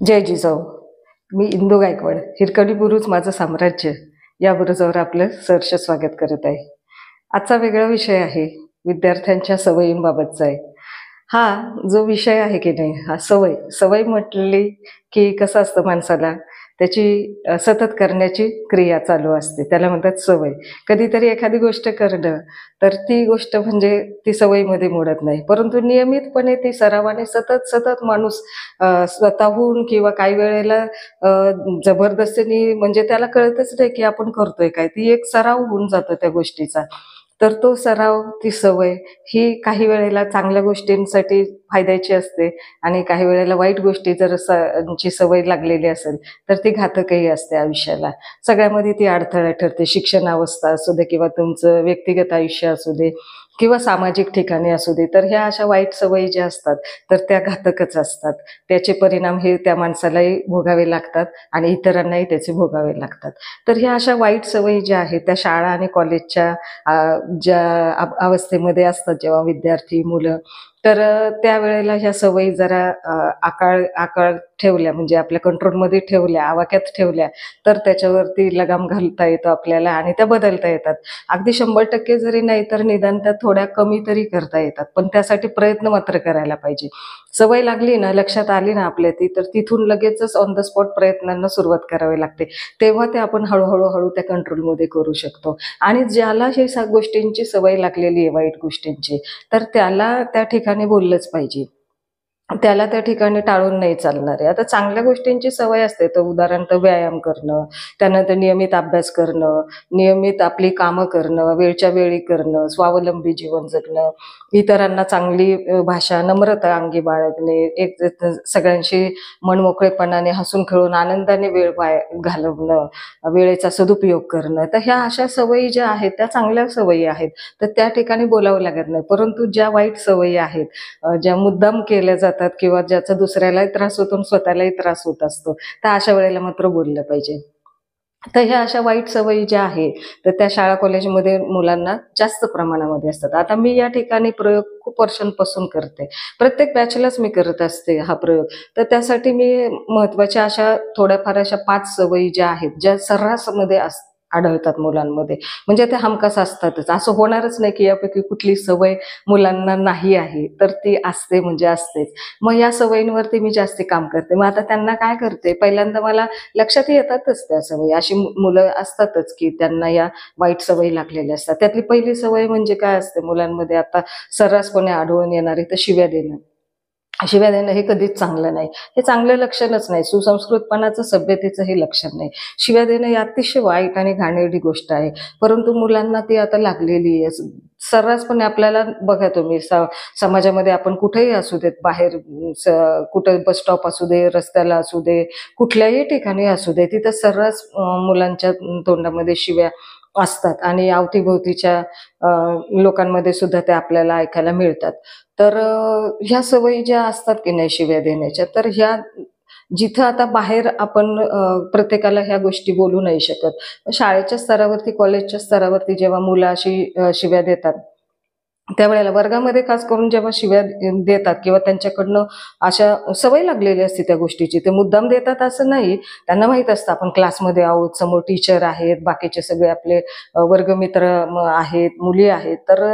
जय जिजाऊ. मी इंदू गायकवाड. हिरकणी बुरुज माझं साम्राज्य या बुरुजावर आपलं सहर्ष स्वागत करत आहे. आजचा वेगळा विषय आहे, विद्यार्थ्यांच्या सवयींबाबतचा आहे. हा जो विषय आहे की नाही, हा सवय सवय म्हटली की कसं असतं माणसाला त्याची सतत करण्याची क्रिया चालू असते, त्याला म्हणतात सवय. कधीतरी एखादी गोष्ट करणं तर ती गोष्ट म्हणजे ती सवयीमध्ये मोडत नाही, परंतु नियमितपणे ती सरावाने सतत सतत माणूस स्वतःहून किंवा काही वेळेला जबरदस्तीने म्हणजे त्याला कळतच नाही की आपण करतोय काय, ती एक सराव होऊन जातो त्या गोष्टीचा. तर तो सराव, ती सवय ही काही वेळेला चांगल्या गोष्टींसाठी फायद्याची असते आणि काही वेळेला वाईट गोष्टी जर ची सवय लागलेली असेल तर ती घातकही असते आयुष्याला. सगळ्यामध्ये ती अडथळा ठरते. शिक्षण अवस्था असू दे किंवा तुमचं व्यक्तिगत आयुष्य असू दे किंवा सामाजिक ठिकाणी असू दे, तर ह्या अशा वाईट सवयी ज्या असतात तर त्या घातकच असतात. त्याचे परिणाम हे त्या माणसालाही भोगावे लागतात आणि इतरांनाही त्याचे भोगावे लागतात. तर ह्या अशा वाईट सवयी ज्या आहेत त्या शाळा आणि कॉलेजच्या ज्या अवस्थेमध्ये असतात जेव्हा विद्यार्थी मुलं, तर त्यावेळेला ह्या सवयी जरा आकाळ आकाळ ठेवल्या म्हणजे आपल्या कंट्रोलमध्ये ठेवल्या, आवाक्यात ठेवल्या, तर त्याच्यावरती लगाम घालता येतो आपल्याला आणि त्या बदलता येतात. अगदी 100% जरी नाही तर निदान त्या थोड्या कमी तरी करता येतात, पण त्यासाठी प्रयत्न मात्र करायला पाहिजे. सवय लागली ना, लक्षात आली ना आपल्या ती, तर तिथून लगेचच ऑन द स्पॉट प्रयत्नांना सुरुवात करावी लागते. तेव्हा ते आपण हळूहळू त्या कंट्रोलमध्ये करू शकतो. आणि ज्याला हे गोष्टींची सवय लागलेली आहे, वाईट गोष्टींची, तर त्याला त्या ठिकाणी बोललंच पाहिजे. त्याला त्या ठिकाणी टाळून नाही चालणार आहे. आता चांगल्या गोष्टींची सवय असते, तर उदाहरणार्थ व्यायाम करणं, त्यानंतर नियमित अभ्यास करणं, नियमित आपली कामं करणं, वेळच्या वेळी करणं, स्वावलंबी जीवन जगणं, इतरांना चांगली भाषा, नम्रता अंगी बाळगणे, सगळ्यांशी मनमोकळेपणाने हसून खेळून आनंदाने वेळ घालवणं, वेळेचा सदुपयोग करणं. तर ह्या अशा सवयी ज्या आहेत त्या चांगल्या सवयी आहेत, तर त्या ठिकाणी बोलावं लागत नाही. परंतु ज्या वाईट सवयी आहेत, ज्या मुद्दाम केल्या जातात किंवा ज्याचा दुसऱ्यालाही त्रास होतो आणि स्वतःलाही त्रास होत असतो, तर अशा वेळेला मात्र बोललं पाहिजे. तर ह्या अशा वाईट सवयी ज्या आहेत तर त्या शाळा कॉलेजमध्ये मुलांना जास्त प्रमाणामध्ये असतात. आता मी या ठिकाणी प्रयोग खूप वर्षांपासून करते. प्रत्येक बॅचलाच मी करत असते हा प्रयोग. तर त्यासाठी मी महत्त्वाच्या अशा थोड्याफार अशा 5 सवयी ज्या आहेत, ज्या सर्रासमध्ये आढळतात मुलांमध्ये. म्हणजे त्या हमखास असतातच. असं होणारच नाही की यापैकी कुठली सवय मुलांना नाही आहे, तर ती असते म्हणजे असतेच. मग या सवयींवरती मी जास्ती काम करते. मग आता त्यांना काय करते, पहिल्यांदा मला लक्षात येतातच त्या सवयी. अशी मुलं असतातच की त्यांना या वाईट सवयी लागलेल्या असतात. त्यातली पहिली सवय म्हणजे काय असते मुलांमध्ये आता सर्रासपणे आढळून येणारी, तर शिव्या देणं. शिव्या देणं हे कधीच चांगलं नाही. हे चांगलं लक्षणच नाही. सुसंस्कृतपणाचं, सभ्यतेचं हे लक्षण नाही. शिव्या देणं ही अतिशय वाईट आणि घाणेरडी गोष्ट आहे. परंतु मुलांना ती आता लागलेली आहे. सर्रासपणे आपल्याला बघा तुम्ही समाजामध्ये आपण कुठेही असू देत, बाहेर कुठं बस स्टॉप असू दे, रस्त्याला असू दे, कुठल्याही ठिकाणी असू दे, तिथं सर्रास मुलांच्या तोंडामध्ये शिव्या असतात आणि अवतीभोवतीच्या लोकांमध्ये सुद्धा त्या आपल्याला ऐकायला मिळतात. तर ह्या सवयी ज्या असतात की नाही शिव्या देण्याच्या, तर ह्या जिथं आता बाहेर आपण प्रत्येकाला ह्या गोष्टी बोलू नाही शकत. शाळेच्या स्तरावरती, कॉलेजच्या स्तरावरती जेव्हा मुलं अशी शिव्या देतात, त्यावेळेला वर्गामध्ये खास करून जेव्हा शिव्या देतात किंवा त्यांच्याकडनं अशा सवय लागलेली असते त्या गोष्टीची, ते मुद्दाम देतात असं नाही. त्यांना माहीत असतं आपण क्लासमध्ये आहोत, समोर टीचर आहेत, बाकीचे सगळे आपले वर्गमित्र आहेत, मुली आहेत, तर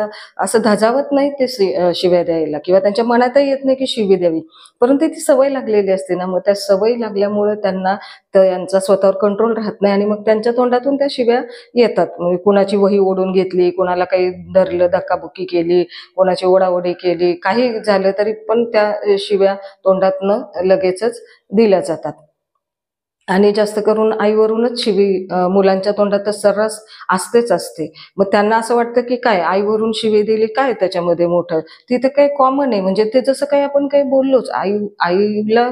असं धजावत नाही ते शिव्या द्यायला किंवा त्यांच्या मनातही येत नाही की शिवी द्यावी. परंतु ती सवय लागलेली असते ना, मग त्या सवयी लागल्यामुळे त्यांना त्यांचा स्वतःवर कंट्रोल राहत नाही आणि मग त्यांच्या तोंडातून त्या शिव्या येतात. म्हणजे कुणाची वही ओढून घेतली, कोणाला काही धरलं, धक्काबुक्की केली, कोणाची ओढाओढी केली, काही झालं तरी पण त्या शिव्या तोंडातनं लगेचच दिल्या जातात. आणि जास्त करून आईवरूनच मुलांच्या तोंडात तर सर्रास असतेच असते. मग त्यांना असं वाटतं की काय आईवरून शिवी दिली, काय त्याच्यामध्ये मोठं? तिथे काही कॉमन आहे, म्हणजे ते जसं काही आपण काही बोललोच, आईला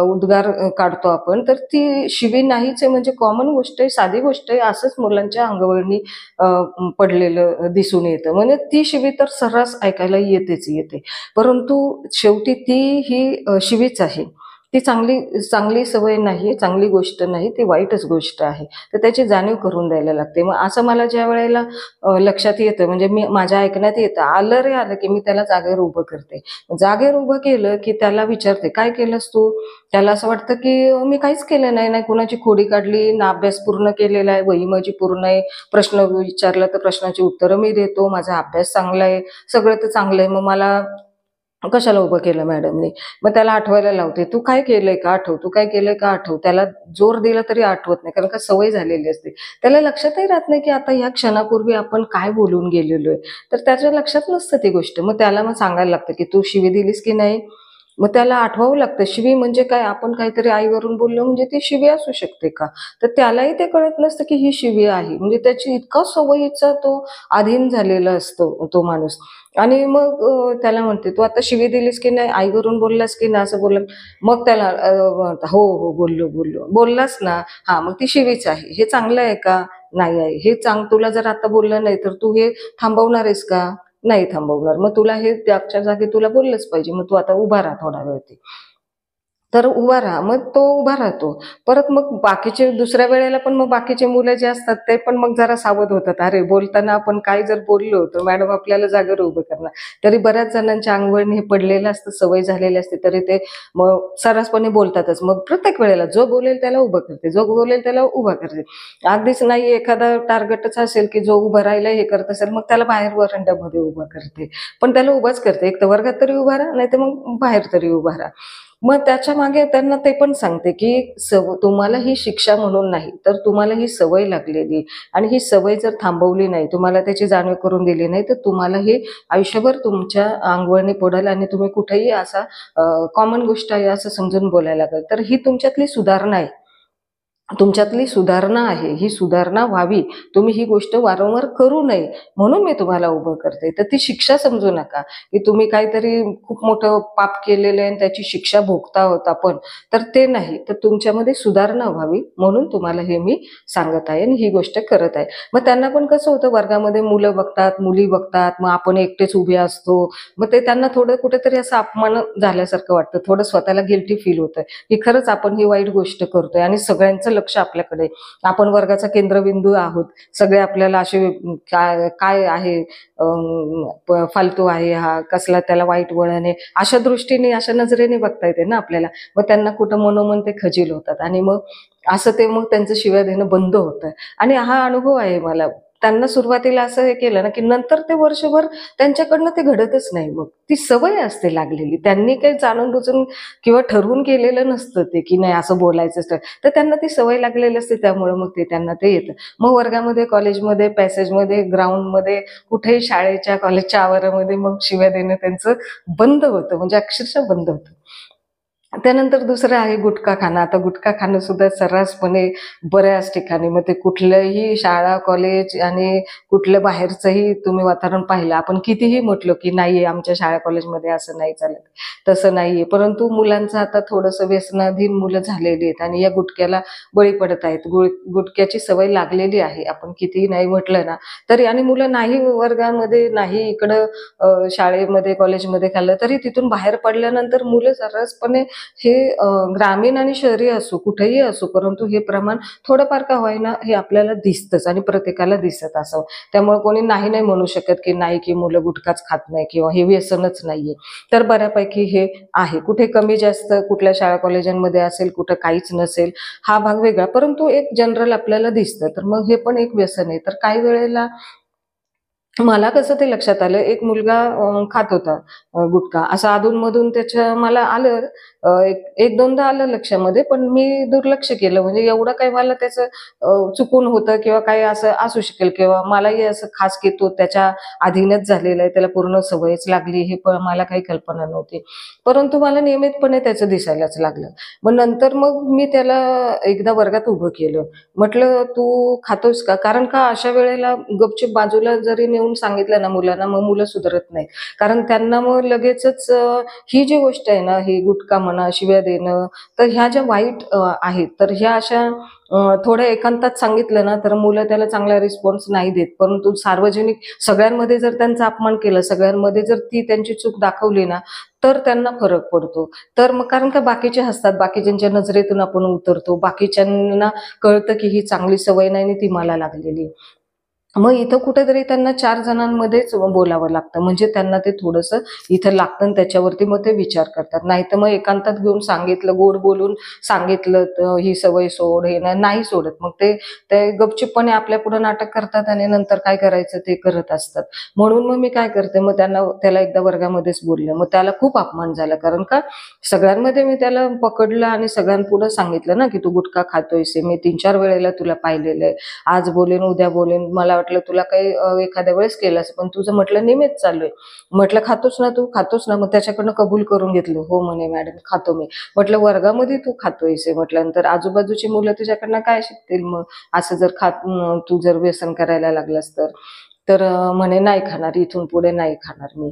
उद्गार काढतो आपण, तर ती शिवी नाहीच आहे म्हणजे कॉमन गोष्ट आहे, साधी गोष्ट आहे, असंच मुलांच्या अंगवळणी पडलेलं दिसून येतं. म्हणजे ती शिवी तर सर्रास ऐकायला येतेच येते. परंतु शेवटी ती ही शिवीच आहे. ती चांगली चांगली सवय नाही, चांगली गोष्ट नाही, ती वाईटच गोष्ट आहे. तर त्याची जाणीव करून द्यायला लागते. मग असं मला ज्या वेळेला लक्षात येतं, म्हणजे मी माझ्या ऐकण्यात येतं, आलं रे आलं, की मी त्याला जागेवर उभं करते. जागेवर उभं केलं, की त्याला विचारते, "काय केलंस तू?" त्याला असं वाटतं, की मी काहीच केलं नाही, नाही कुणाची खोडी काढली, ना अभ्यास पूर्ण केलेला आहे, वही माझी पूर्ण आहे, प्रश्न विचारला तर प्रश्नाची उत्तरं मी देतो, माझा अभ्यास चांगला आहे, सगळं तर चांगलं आहे. मग मला कशाला उभं केलं मॅडमनी? मग त्याला आठवायला लावते, "तू काय केलंय का आठव, तू काय केलंय का आठव." त्याला जोर दिला तरी आठवत नाही, कारण का सवय झालेली असते. त्याला लक्षातही राहत नाही, की आता ह्या क्षणापूर्वी आपण काय बोलून गेलेलो आहे. तर त्याच्या लक्षात नसतं ती गोष्ट. मग त्याला सांगायला लागतं, की "तू शिवी दिलीस की नाही?" मग त्याला आठवावं लागतं. शिवी म्हणजे काय? आपण काहीतरी आईवरून बोललो म्हणजे ती शिवी असू शकते का? तर त्यालाही ते कळत नसतं, की ही शिवी आहे. म्हणजे त्याची इतका सवयीचा तो अधीन झालेला असतो तो माणूस. आणि मग त्याला म्हणते, "तू आता शिवी दिलीस की नाही? आईवरून बोललास की नाही?" असं बोललं. मग त्याला "हो, हो, बोललो, बोललो." "बोललास ना? हां, मग ती शिवीच आहे. हे चांगलं आहे का? नाही आहे. हे तुला जर आता बोललं नाही, तर तू हे थांबवणार आहेस का? नाही थांबवणार. मग तुला हे त्याच्या जागी तुला बोललंच पाहिजे. मग तू आता उभा राहा थोडा वेळ ते. तर उभा राहा. मग तो उभा राहतो. परत मग बाकीचे दुसऱ्या वेळेला पण मग बाकीचे मुलं जे असतात ते पण मग जरा सावध होतात. अरे, बोलताना आपण काय जर बोललो तर मॅडम आपल्याला जागेवर उभं करणार. तरी बऱ्याच जणांच्या अंगवळणी हे पडलेलं असतं, सवय झालेली असते, तरी ते मग सर्रासपणे बोलतातच. मग प्रत्येक वेळेला जो बोलेल त्याला उभं करते, जो बोलेल त्याला उभा करते. अगदीच नाही एखादा टार्गेटच असेल, की जो उभं राहिला हे करत असेल, मग त्याला बाहेर व्हरांड्यामध्ये उभं करते. पण त्याला उभाच करते. एक तर वर्गात तरी उभा राहा, नाहीतर मग बाहेर तरी उभा राहा. मग त्याच्यामागे त्यांना ते पण सांगते, की तुम्हाला ही शिक्षा म्हणून नाही, तर तुम्हाला ही सवय लागलेली आणि ही सवय जर थांबवली नाही, तुम्हाला त्याची जाणीव करून दिली नाही, तर तुम्हाला हे आयुष्यभर तुमच्या अंगवळणी पडेल आणि तुम्ही कुठेही असा कॉमन गोष्ट आहे असं समजून बोलायला लागेल. तर ही तुमच्यातली सुधारणा आहे. तुमच्यातली सुधारणा आहे. ही सुधारणा व्हावी. तुम्ही ही गोष्ट वारंवार करू नये, म्हणून मी तुम्हाला उभं करते. तर ती शिक्षा समजू नका, की तुम्ही काहीतरी खूप मोठं पाप केलेलं आहे आणि त्याची शिक्षा भोगता आहोत आपण, तर ते नाही. तर तुमच्यामध्ये सुधारणा व्हावी म्हणून तुम्हाला हे मी सांगत आहे आणि ही गोष्ट करत आहे. मग त्यांना पण कसं होतं, वर्गामध्ये मुलं बघतात, मुली बघतात, मग आपण एकटेच उभे असतो. मग ते त्यांना थोडं कुठेतरी असं अपमान झाल्यासारखं वाटतं. थोडं स्वतःला गिल्टी फील होतं, की खरंच आपण ही वाईट गोष्ट करतोय आणि सगळ्यांचं लक्ष आपल्याकडे. आपण वर्गाचा केंद्रबिंदू आहोत. सगळे आपल्याला असे काय काय आहे, फालतू आहे हा, कसला त्याला वाईट वळण आहे, अशा दृष्टीने, अशा नजरेने बघता येते ना आपल्याला. मग त्यांना कुठं मनोमन ते खजील होतात आणि मग असं ते मग त्यांचं शिव्या देणं बंद होतं. आणि हा अनुभव आहे मला. त्यांना सुरुवातीला असं हे केलं ना, की नंतर ते वर्षभर त्यांच्याकडनं ते घडतच नाही मग. ती सवय असते लागलेली. त्यांनी काही जाणून-बुजून किंवा ठरवून केलेलं नसतं ते, की नाही असं बोलायचंच तर. तर त्यांना ती सवय लागलेली असते, त्यामुळं मग त्यांना ते येतं. मग वर्गामध्ये, कॉलेजमध्ये, पॅसेजमध्ये, ग्राउंडमध्ये, कुठेही शाळेच्या, कॉलेजच्या आवारामध्ये मग शिव्या देणं त्यांचं बंद होतं, म्हणजे अक्षरशः बंद होतं. त्यानंतर दुसरं आहे गुटखा खाणं. आता गुटखा खाणं सुद्धा सर्रासपणे बऱ्याच ठिकाणी, मग ते कुठलंही शाळा, कॉलेज आणि कुठलं बाहेरचंही तुम्ही वातावरण पाहिलं. आपण कितीही म्हटलं, की नाहीये आमच्या शाळा, कॉलेजमध्ये असं नाही चालत, तसं नाहीये. परंतु मुलांचं आता थोडंसं व्यसनाधीन मुलं झालेली आहेत आणि या गुटख्याला बळी पडत आहेत. गुटख्याची सवय लागलेली आहे. आपण कितीही नाही म्हटलं ना, तरी आणि मुलं नाही वर्गामध्ये, नाही इकडं शाळेमध्ये, कॉलेजमध्ये खाल्लं, तरी तिथून बाहेर पडल्यानंतर मुलं सर्रासपणे हे ग्रामीण आणि शहरी असो, कुठेही असो, परंतु हे प्रमाण थोडंफार का होईना हे आपल्याला दिसतंच आणि प्रत्येकाला दिसत असावं. त्यामुळे कोणी नाही नाही म्हणू शकत, की नाही की मुलं गुटखाच खात नाही किंवा हे व्यसनच नाहीये. तर बऱ्यापैकी हे आहे. कुठे कमी जास्त कुठल्या शाळा कॉलेजांमध्ये असेल, कुठं काहीच नसेल, हा भाग वेगळा. परंतु एक जनरल आपल्याला दिसतं. तर मग हे पण एक व्यसन आहे. तर काही वेळेला मला कसं ते लक्षात आलं, एक मुलगा खात होता गुटखा. असं अधून-मधून त्याच्या मला आलं, एक दोनदा आलं लक्षामध्ये, पण मी दुर्लक्ष केलं. म्हणजे एवढं काही मला त्याचं चुकून होतं किंवा काही असं असू शकेल किंवा मलाही असं खास की तो त्याच्या अधीनच झालेला आहे, त्याला पूर्ण सवयच लागली, हे पण मला काही कल्पना नव्हती. परंतु मला नियमितपणे त्याचं दिसायलाच लागलं. मग मी त्याला एकदा वर्गात उभं केलं. म्हटलं, "तू खातोस का?" कारण का अशा वेळेला गपचूप बाजूला जरी नेऊन येऊन सांगितलं ना मुलांना, मग मुलं सुधारत नाहीत. कारण त्यांना मग लगेचच ही जी गोष्ट आहे ना, ही गुटखा म्हणा, शिव्या देणं, तर ह्या ज्या वाईट आहेत, तर ह्या अशा थोड्या एकांतात सांगितलं ना, तर मुलं त्याला चांगला रिस्पॉन्स नाही देत. परंतु सार्वजनिक सगळ्यांमध्ये जर त्यांचा अपमान केला, सगळ्यांमध्ये जर ती त्यांची चूक दाखवली ना, तर त्यांना फरक पडतो. तर मग कारण का बाकीचे हसतात, बाकीच्यांच्या नजरेतून आपण उतरतो, बाकीच्यांना कळतं की ही चांगली सवय नाही आणि ती मला लागलेली. मग इथं कुठेतरी त्यांना 4 जणांमध्येच बोलावं लागतं. म्हणजे त्यांना ते थोडंसं इथं लागतं आणि त्याच्यावरती मग ते विचार करतात. नाहीतर मग एकांतात घेऊन सांगितलं, गोड बोलून सांगितलं, ही सवय सोड, हे नाही सोडत. मग ते ते गपचूपपणे आपल्यापुढं नाटक करतात आणि नंतर काय करायचं ते करत असतात. म्हणून मग मी काय करते, मग त्याला एकदा वर्गामध्येच बोलले. मग त्याला खूप अपमान झाला. कारण का सगळ्यांमध्ये मी त्याला पकडलं आणि सगळ्यांपुढं सांगितलं ना, की "तू गुटखा खातोयस आहे. मी 3-4 वेळेला तुला पाहिलेलं आहे. आज बोलेन, उद्या बोलेन. मला वाटलं तुला काही एखाद्या वेळेस केलं असेल, पण तुझं म्हटलं नेहमीच चालू आहे." म्हटलं, "खातोस ना तू? खातोस ना?" मग त्याच्याकडनं कबूल करून घेतलं. "हो," म्हणे, "मॅडम खातो मी." म्हटलं, "वर्गामध्ये तू खातोयस आहे म्हटल्यानंतर आजूबाजूची मुलं तुझ्याकडनं काय शिकतील मग? असं जर तू जर व्यसन करायला लागलास तर." तर म्हणे, "नाही खाणार, इथून पुढे नाही खाणार मी."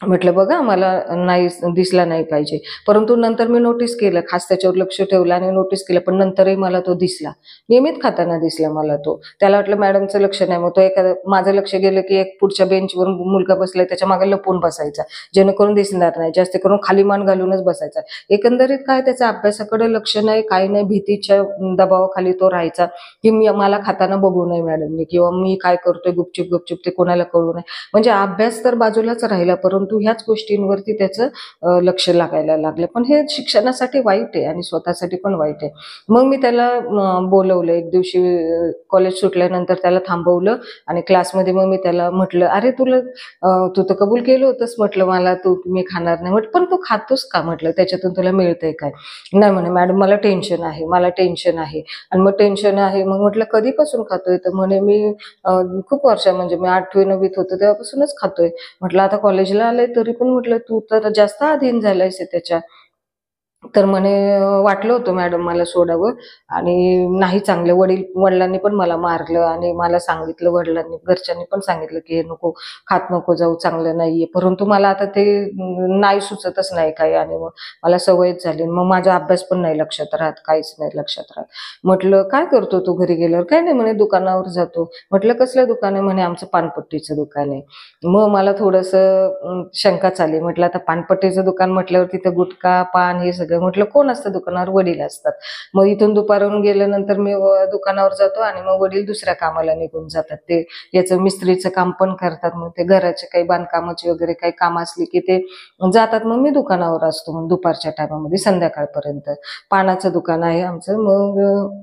म्हटलं, "बघा मला नाही दिसला नाही पाहिजे." परंतु नंतर मी नोटीस केलं, खास त्याच्यावर लक्ष ठेवलं आणि नोटीस केलं. पण नंतरही मला तो दिसला. नियमित खाताना दिसला मला तो. त्याला वाटलं मॅडमचं लक्ष नाही. मग तो एखादा माझं लक्ष गेलं, की एक पुढच्या बेंचवर मुलगा बसलाय त्याच्या मागे लपून बसायचा. जेणेकरून दिसणार नाही. जास्त करून खाली मान घालूनच बसायचा. एकंदरीत काय त्याचं अभ्यासाकडे लक्ष नाही, काही नाही. भीतीच्या दबावाखाली तो राहायचा, की मला खाताना बघू नये मॅडमनी किंवा मी काय करतोय गुपचूप ते कोणाला कळू नये. म्हणजे अभ्यास तर बाजूलाच राहिला, परंतु ह्याच गोष्टींवरती त्याचं लक्ष लागायला लागलं. पण हे शिक्षणासाठी वाईट आहे आणि स्वतःसाठी पण वाईट आहे. मग मी त्याला बोलवलं एक दिवशी, कॉलेज सुटल्यानंतर त्याला थांबवलं आणि क्लासमध्ये मग मी त्याला म्हटलं, "अरे तू तर कबूल केलं होतंस म्हटलं मला मी खाणार नाही." म्हटलं, "पण तू खातोस का?" म्हटलं, "त्याच्यातून तुला मिळतंय काय?" "नाही," म्हणे, "मॅडम मला टेन्शन आहे, मला टेन्शन आहे." आणि मग टेन्शन आहे, मग म्हटलं, "कधीपासून खातोय?" तर म्हणे, "मी खूप वर्ष म्हणजे मी 8वी-9वीत होतो तेव्हापासूनच खातोय." म्हटलं, "आता कॉलेजला आलंय तरी पण म्हटलं तू तर जास्त अधीन झालायस त्याच्या." तर म्हणे, वाटलं होतं मॅडम मला सोडावं आणि नाही चांगलं." वडिलांनी पण मला मारलं आणि मला सांगितलं, घरच्यांनी पण सांगितलं, की "हे नको, खात नको जाऊ, चांगलं नाहीये." परंतु मला आता ते नाही सुचतच नाही काही आणि मग मला सवयच झाली. मग माझा अभ्यास पण नाही लक्षात राहत, काहीच नाही लक्षात राहत. म्हटलं, "काय करतो तू घरी गेल्यावर?" "काही नाही," म्हणे, "दुकानावर जातो." म्हटलं, "कसलं दुकान आहे?" म्हणे, "आमचं पानपट्टीचं दुकान आहे." मग मला थोडंसं शंकाच आली. म्हटलं आता पानपट्टीचं दुकान म्हटल्यावर तिथं गुटखा, पान हे सगळं. म्हटलं कोण असतं दुकानावर? वडील असतात. मग इथून दुपारून गेल्यानंतर मी दुकानावर जातो आणि मग वडील दुसऱ्या कामाला निघून जातात. ते याचं मिस्त्रीचं काम पण करतात. मग ते घराचे काही बांधकामाची वगैरे काही काम असली की ते जातात. मग मी दुकानावर असतो मग दुपारच्या टायमामध्ये संध्याकाळपर्यंत. पानाचं दुकान आहे आमचं. मग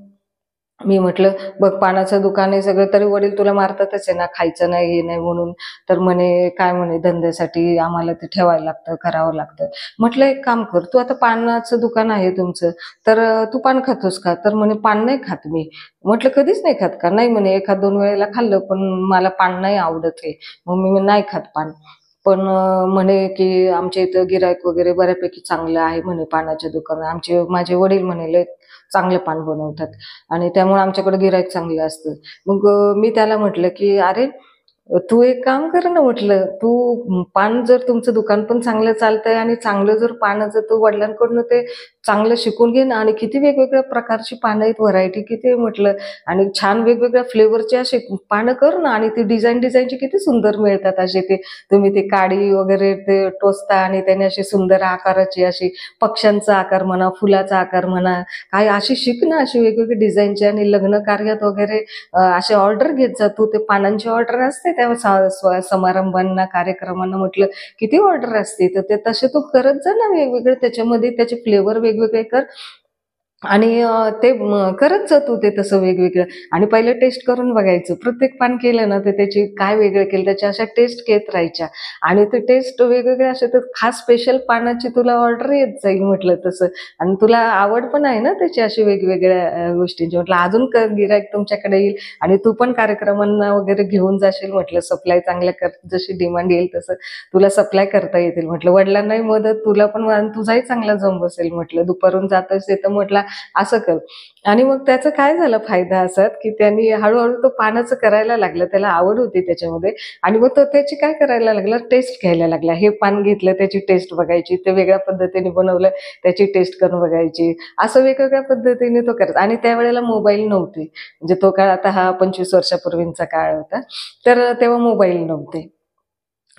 मी म्हटलं, "बघ पानाचं दुकान आहे सगळं, तरी वडील तुला मारतातच आहे ना, खायचं नाही, हे नाही म्हणून." तर म्हणे, "काय," म्हणे, "धंद्यासाठी आम्हाला ते ठेवायला लागतं, करावं लागतं." म्हटलं, "एक काम कर, तू आता पानाचं दुकान आहे तुमचं, तर तू पान खातोस का?" तर म्हणे, "पान नाही खात मी." म्हटलं, "कधीच नाही खात का?" "नाही," म्हणे, "1-2 वेळेला खाल्लं, पण मला पान नाही आवडत आहे." मग मी नाही खात पान. पण म्हणे, की "आमच्या इथं गिऱ्हाईक वगैरे बऱ्यापैकी चांगलं आहे," म्हणे, "पानाच्या दुकानात. माझे वडील म्हणे, "लय चांगलं पान बनवतात." आणि त्यामुळे आमच्याकडे गिऱ्हाईक चांगलं असतं. मग मी त्याला म्हटलं, की "अरे, तू एक काम कर ना," म्हटलं, "तू पान जर तुमचं दुकान पण चांगलं चालतंय आणि चांगलं जर पान जर तू वडिलांकडून ते चांगलं शिकून घे ना आणि किती वेगवेगळ्या प्रकारची पानं आहेत, व्हरायटी किती आहे," म्हटलं, "आणि छान वेगवेगळ्या फ्लेवरचे असे पानं कर ना आणि ते डिझाईनचे किती सुंदर मिळतात असे ते. तुम्ही ते काडी वगैरे ते टोचता आणि त्याने अशी सुंदर आकाराची अशी पक्ष्यांचा आकार म्हणा, फुलाचा आकार म्हणा, काय अशी शिक ना अशी वेगवेगळी डिझाईनची आणि लग्न कार्यात वगैरे असे ऑर्डर घेत जा तू. ते पानांची ऑर्डर असते त्या समारंभांना, कार्यक्रमांना." म्हटलं, "किती ऑर्डर असते, तर ते तसे तू करत जा ना वेगवेगळे त्याच्यामध्ये त्याचे फ्लेवर वेगवेगळे कर आणि ते करत जा तू ते तसं वेगवेगळं आणि पहिलं टेस्ट करून बघायचं. प्रत्येक पान केलं ना, तर त्याची काय वेगळं केलं त्याच्या अशा टेस्ट घेत राहायच्या आणि ते टेस्ट वेगवेगळे असे तर खास स्पेशल पानाची तुला ऑर्डर येत जाईल," म्हटलं तसं. "आणि तुला आवड पण आहे ना त्याची अशी वेगवेगळ्या गोष्टींची." म्हटलं, "अजून गिऱ्हाईक तुमच्याकडे येईल आणि तू पण कार्यक्रमांना वगैरे घेऊन जाशील," म्हटलं, "सप्लाय चांगल्या कर, जशी डिमांड येईल तसं तुला सप्लाय करता येतील." म्हटलं, "वडिलांनाही मदत, तुला पण आणि तुझाही चांगला जम बसेल." म्हटलं, "दुपारून जात असे तर," म्हटलं, असं कर. आणि मग त्याचं काय झालं फायदा असाच, की त्यांनी हळू तो पानाचं करायला लागला. त्याला आवड होती त्याच्यामध्ये आणि मग तो त्याची काय करायला लागला, टेस्ट घ्यायला लागला. हे पान घेतलं, त्याची टेस्ट बघायची. ते वेगळ्या पद्धतीने बनवलं, त्याची टेस्ट करून बघायची. असं वेगवेगळ्या पद्धतीने तो करायचा आणि त्यावेळेला मोबाईल नव्हते. म्हणजे तो काळ आता हा 25 वर्षापूर्वींचा काळ होता. तर तेव्हा मोबाईल नव्हते.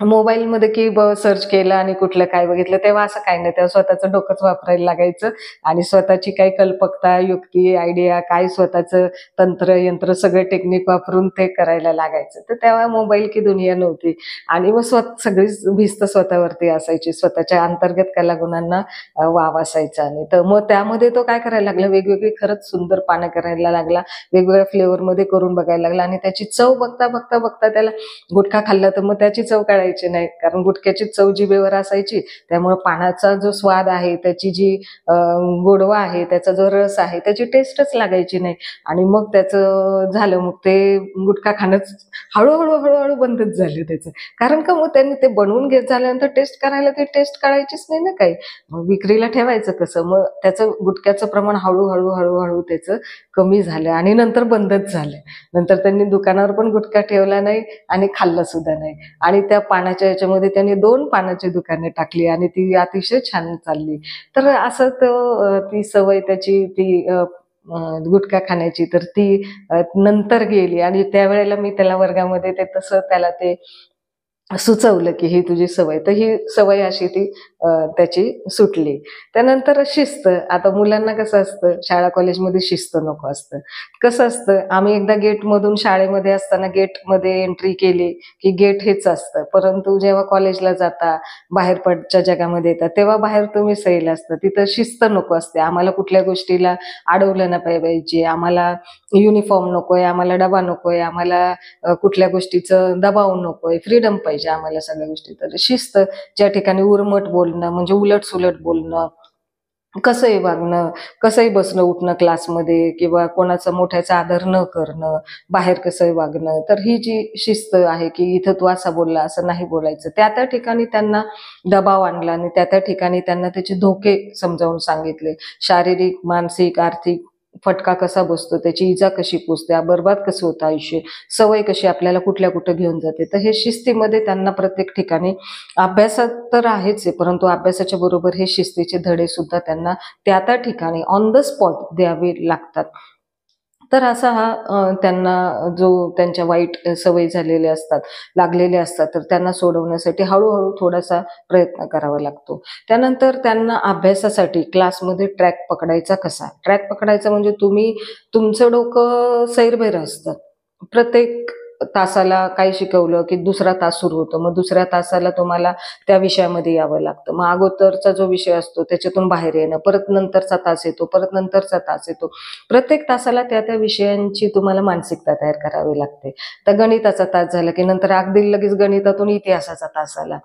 मोबाईलमध्ये की सर्च केलं आणि कुठलं काय बघितलं, तेव्हा असं काही नाही. तेव्हा स्वतःचं डोकंच वापरायला लागायचं आणि स्वतःची काही कल्पकता, युक्ती, आयडिया काय स्वतःचं तंत्र, यंत्र सगळं टेक्निक वापरून ते करायला लागायचं. तर तेव्हा मोबाईल की दुनिया नव्हती आणि मग सगळीच भिस्त स्वतःवरती असायची. स्वतःच्या अंतर्गत कलागुणांना वाव असायचा आणि तर मग त्यामध्ये तो काय करायला लागला, वेगवेगळी खरंच सुंदर पानं करायला लागला. वेगवेगळ्या फ्लेवरमध्ये करून बघायला लागला आणि त्याची चव बघता त्याला गुटखा खाल्ला तर मग त्याची चव कळायची नाही, कारण गुटख्याची चव जिभेवर असायची. त्यामुळे पानाचा जो स्वाद आहे, त्याची जी गोडवा आहे, त्याचा जो रस आहे, त्याची टेस्टच लागायची नाही. आणि मग त्याचं झालं, मग ते गुटखा खाणंच हळूहळू बंदच झालं त्याचं. कारण का मग त्यांनी ते बनवून घेत झाल्यानंतर टेस्ट करायला ती टेस्ट कळायचीच नाही ना काही. मग विक्रीला ठेवायचं कसं? मग त्याचं गुटख्याचं प्रमाण हळूहळू त्याचं कमी झालं आणि नंतर बंदच झालं. नंतर त्यांनी दुकानावर पण गुटखा ठेवला नाही आणि खाल्लं सुद्धा नाही. आणि त्या पानाच्या याच्यामध्ये त्यांनी 2 पानाची दुकाने टाकली आणि ती अतिशय छान चालली. तर असं ती सवय त्याची ती गुटखा खाण्याची तर ती नंतर गेली आणि त्यावेळेला मी त्याला वर्गामध्ये ते तसं त्याला ते सुचवलं, की ही तुझी सवय. तर ही सवय अशी ती त्याची सुटली. त्यानंतर शिस्त. आता मुलांना कसं असतं, शाळा कॉलेजमध्ये शिस्त नको असतं. कसं असतं, आम्ही एकदा गेटमधून शाळेमध्ये असताना गेटमध्ये एंट्री केली, की गेट हेच असतं. परंतु जेव्हा कॉलेजला जाता, बाहेरच्या जगामध्ये येतात, तेव्हा बाहेर तुम्ही सैल असतं. तिथं शिस्त नको असते. आम्हाला कुठल्या गोष्टीला अडवलं नाही पाहिजे. आम्हाला युनिफॉर्म नकोय, आम्हाला डबा नकोय, आम्हाला कुठल्या गोष्टीचं दबाव नकोय, फ्रीडम पाहिजे आम्हाला सगळ्या गोष्टी. तर शिस्त, ज्या ठिकाणी उर्मट बोलणं म्हणजे उलट-सुलट बोलणं, कसंही वागणं, कसंही बसणं उठणं क्लासमध्ये किंवा कोणाचा मोठ्याचा आदर न करणं, बाहेर कसंही वागणं. तर ही जी शिस्त आहे, की इथं तू असा बोलला, असं नाही बोलायचं. त्या ठिकाणी त्यांना दबाव आणला आणि त्या ठिकाणी त्यांना त्याचे धोके समजावून सांगितले. शारीरिक, मानसिक, आर्थिक फटका कसा बसतो, त्याची इजा कशी पोचते, बरबाद कसं होतं आयुष्य, सवय कशी आपल्याला कुठल्या घेऊन जाते. तर हे शिस्तीमध्ये त्यांना प्रत्येक ठिकाणी अभ्यासात तर आहेच आहे, परंतु अभ्यासाच्या बरोबर हे शिस्तीचे धडे सुद्धा त्यांना त्या ठिकाणी ऑन द स्पॉट द्यावे लागतात. तर असा हा त्यांना जो त्यांच्या वाईट सवयी झालेल्या असतात, लागलेल्या असतात, तर त्यांना सोडवण्यासाठी हळूहळू थोडासा प्रयत्न करावा लागतो. त्यानंतर त्यांना अभ्यासासाठी क्लासमध्ये ट्रॅक पकडायचा कसा? ट्रॅक पकडायचा म्हणजे तुमचं डोकं सैरभैर असतं. प्रत्येक तासाला काही शिकवलं, की दुसरा तास सुरू होतो. मग दुसऱ्या तासाला तुम्हाला त्या विषयामध्ये यावं लागतं. मग अगोदरचा जो विषय असतो त्याच्यातून बाहेर येणं, परत नंतरचा तास येतो, परत नंतरचा तास येतो. प्रत्येक तासाला त्या विषयांची तुम्हाला मानसिकता तयार करावी लागते. तर गणिताचा तास झाला, की नंतर अगदी लगेच गणितातून इतिहासाचा तास आला.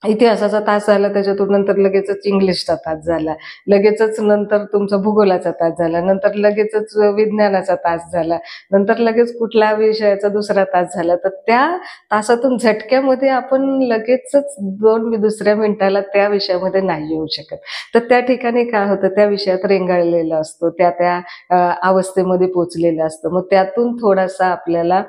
इतिहासाचा तास झाला, त्याच्यातून नंतर लगेचच इंग्लिशचा तास झाला. लगेचच नंतर तुमचा भूगोलाचा तास झाला. नंतर लगेचच विज्ञानाचा तास झाला. नंतर लगेच कुठल्या विषयाचा दुसरा तास झाला. तर त्या तासातून झटक्यामध्ये आपण लगेचच 2 दुसऱ्या मिनिटाला त्या विषयामध्ये नाही येऊ शकत. तर त्या ठिकाणी काय होतं, त्या विषयात रेंगाळलेला असतो. त्या अवस्थेमध्ये पोहोचलेलं असतं. मग त्यातून थोडासा आपल्याला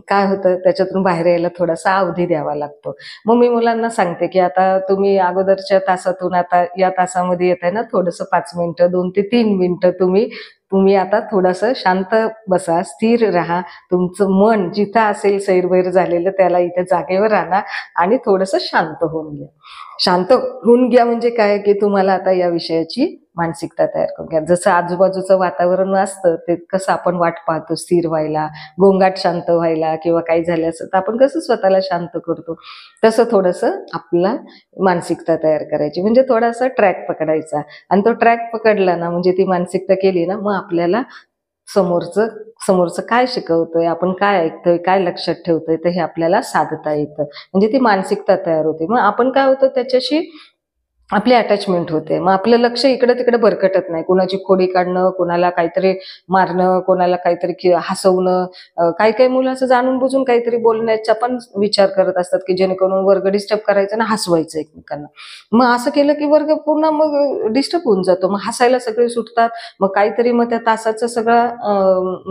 काय होतं, त्याच्यातून बाहेर यायला थोडासा अवधी द्यावा लागतो. मग मी मुलांना सांगते, की आता तुम्ही अगोदरच्या तासातून आता या तासामध्ये येताय ना, थोडंसं 5 मिनिटं, 2 ते 3 मिनिटं तुम्ही आता थोडंसं शांत बसा, स्थिर राहा. तुमचं मन जिथं असेल सैरभैर झालेलं, त्याला इथे जागेवर आणा आणि थोडंसं शांत होऊन घ्या. शांत होऊन घ्या म्हणजे काय, की तुम्हाला आता या विषयाची मानसिकता तयार करून घ्या. जसं आजूबाजूचं वातावरण असतं, ते कसं आपण वाट पाहतो स्थिर व्हायला, गोंगाट शांत व्हायला किंवा काही झालं असं, तर आपण कसं स्वतःला शांत करतो, तसं थोडंसं आपला मानसिकता तयार करायची. म्हणजे थोडासा ट्रॅक पकडायचा आणि तो ट्रॅक पकडला ना, म्हणजे ती मानसिकता केली ना, मग आपल्याला समोरचं समोरचं काय शिकवतोय, आपण काय ऐकतोय, काय लक्षात ठेवतोय, तर हे आपल्याला साधता येतं. म्हणजे ती मानसिकता तयार होते. मग आपण काय होतं त्याच्याशी आपली अटॅचमेंट होते. मग आपलं लक्ष इकडे-तिकडे भरकटत नाही. कुणाची खोडी काढणं, कुणाला काहीतरी मारणं, कोणाला काहीतरी हसवणं. काही-काही मुलं असं जाणून-बुजून काहीतरी बोलण्याचा पण विचार करत असतात, की जेणेकरून वर्ग डिस्टर्ब करायचा आणि हसवायचं एकमेकांना. मग असं केलं की वर्ग पुन्हा मग डिस्टर्ब होऊन जातो. मग हसायला सगळे सुटतात. मग काहीतरी मग त्या तासाचा सगळा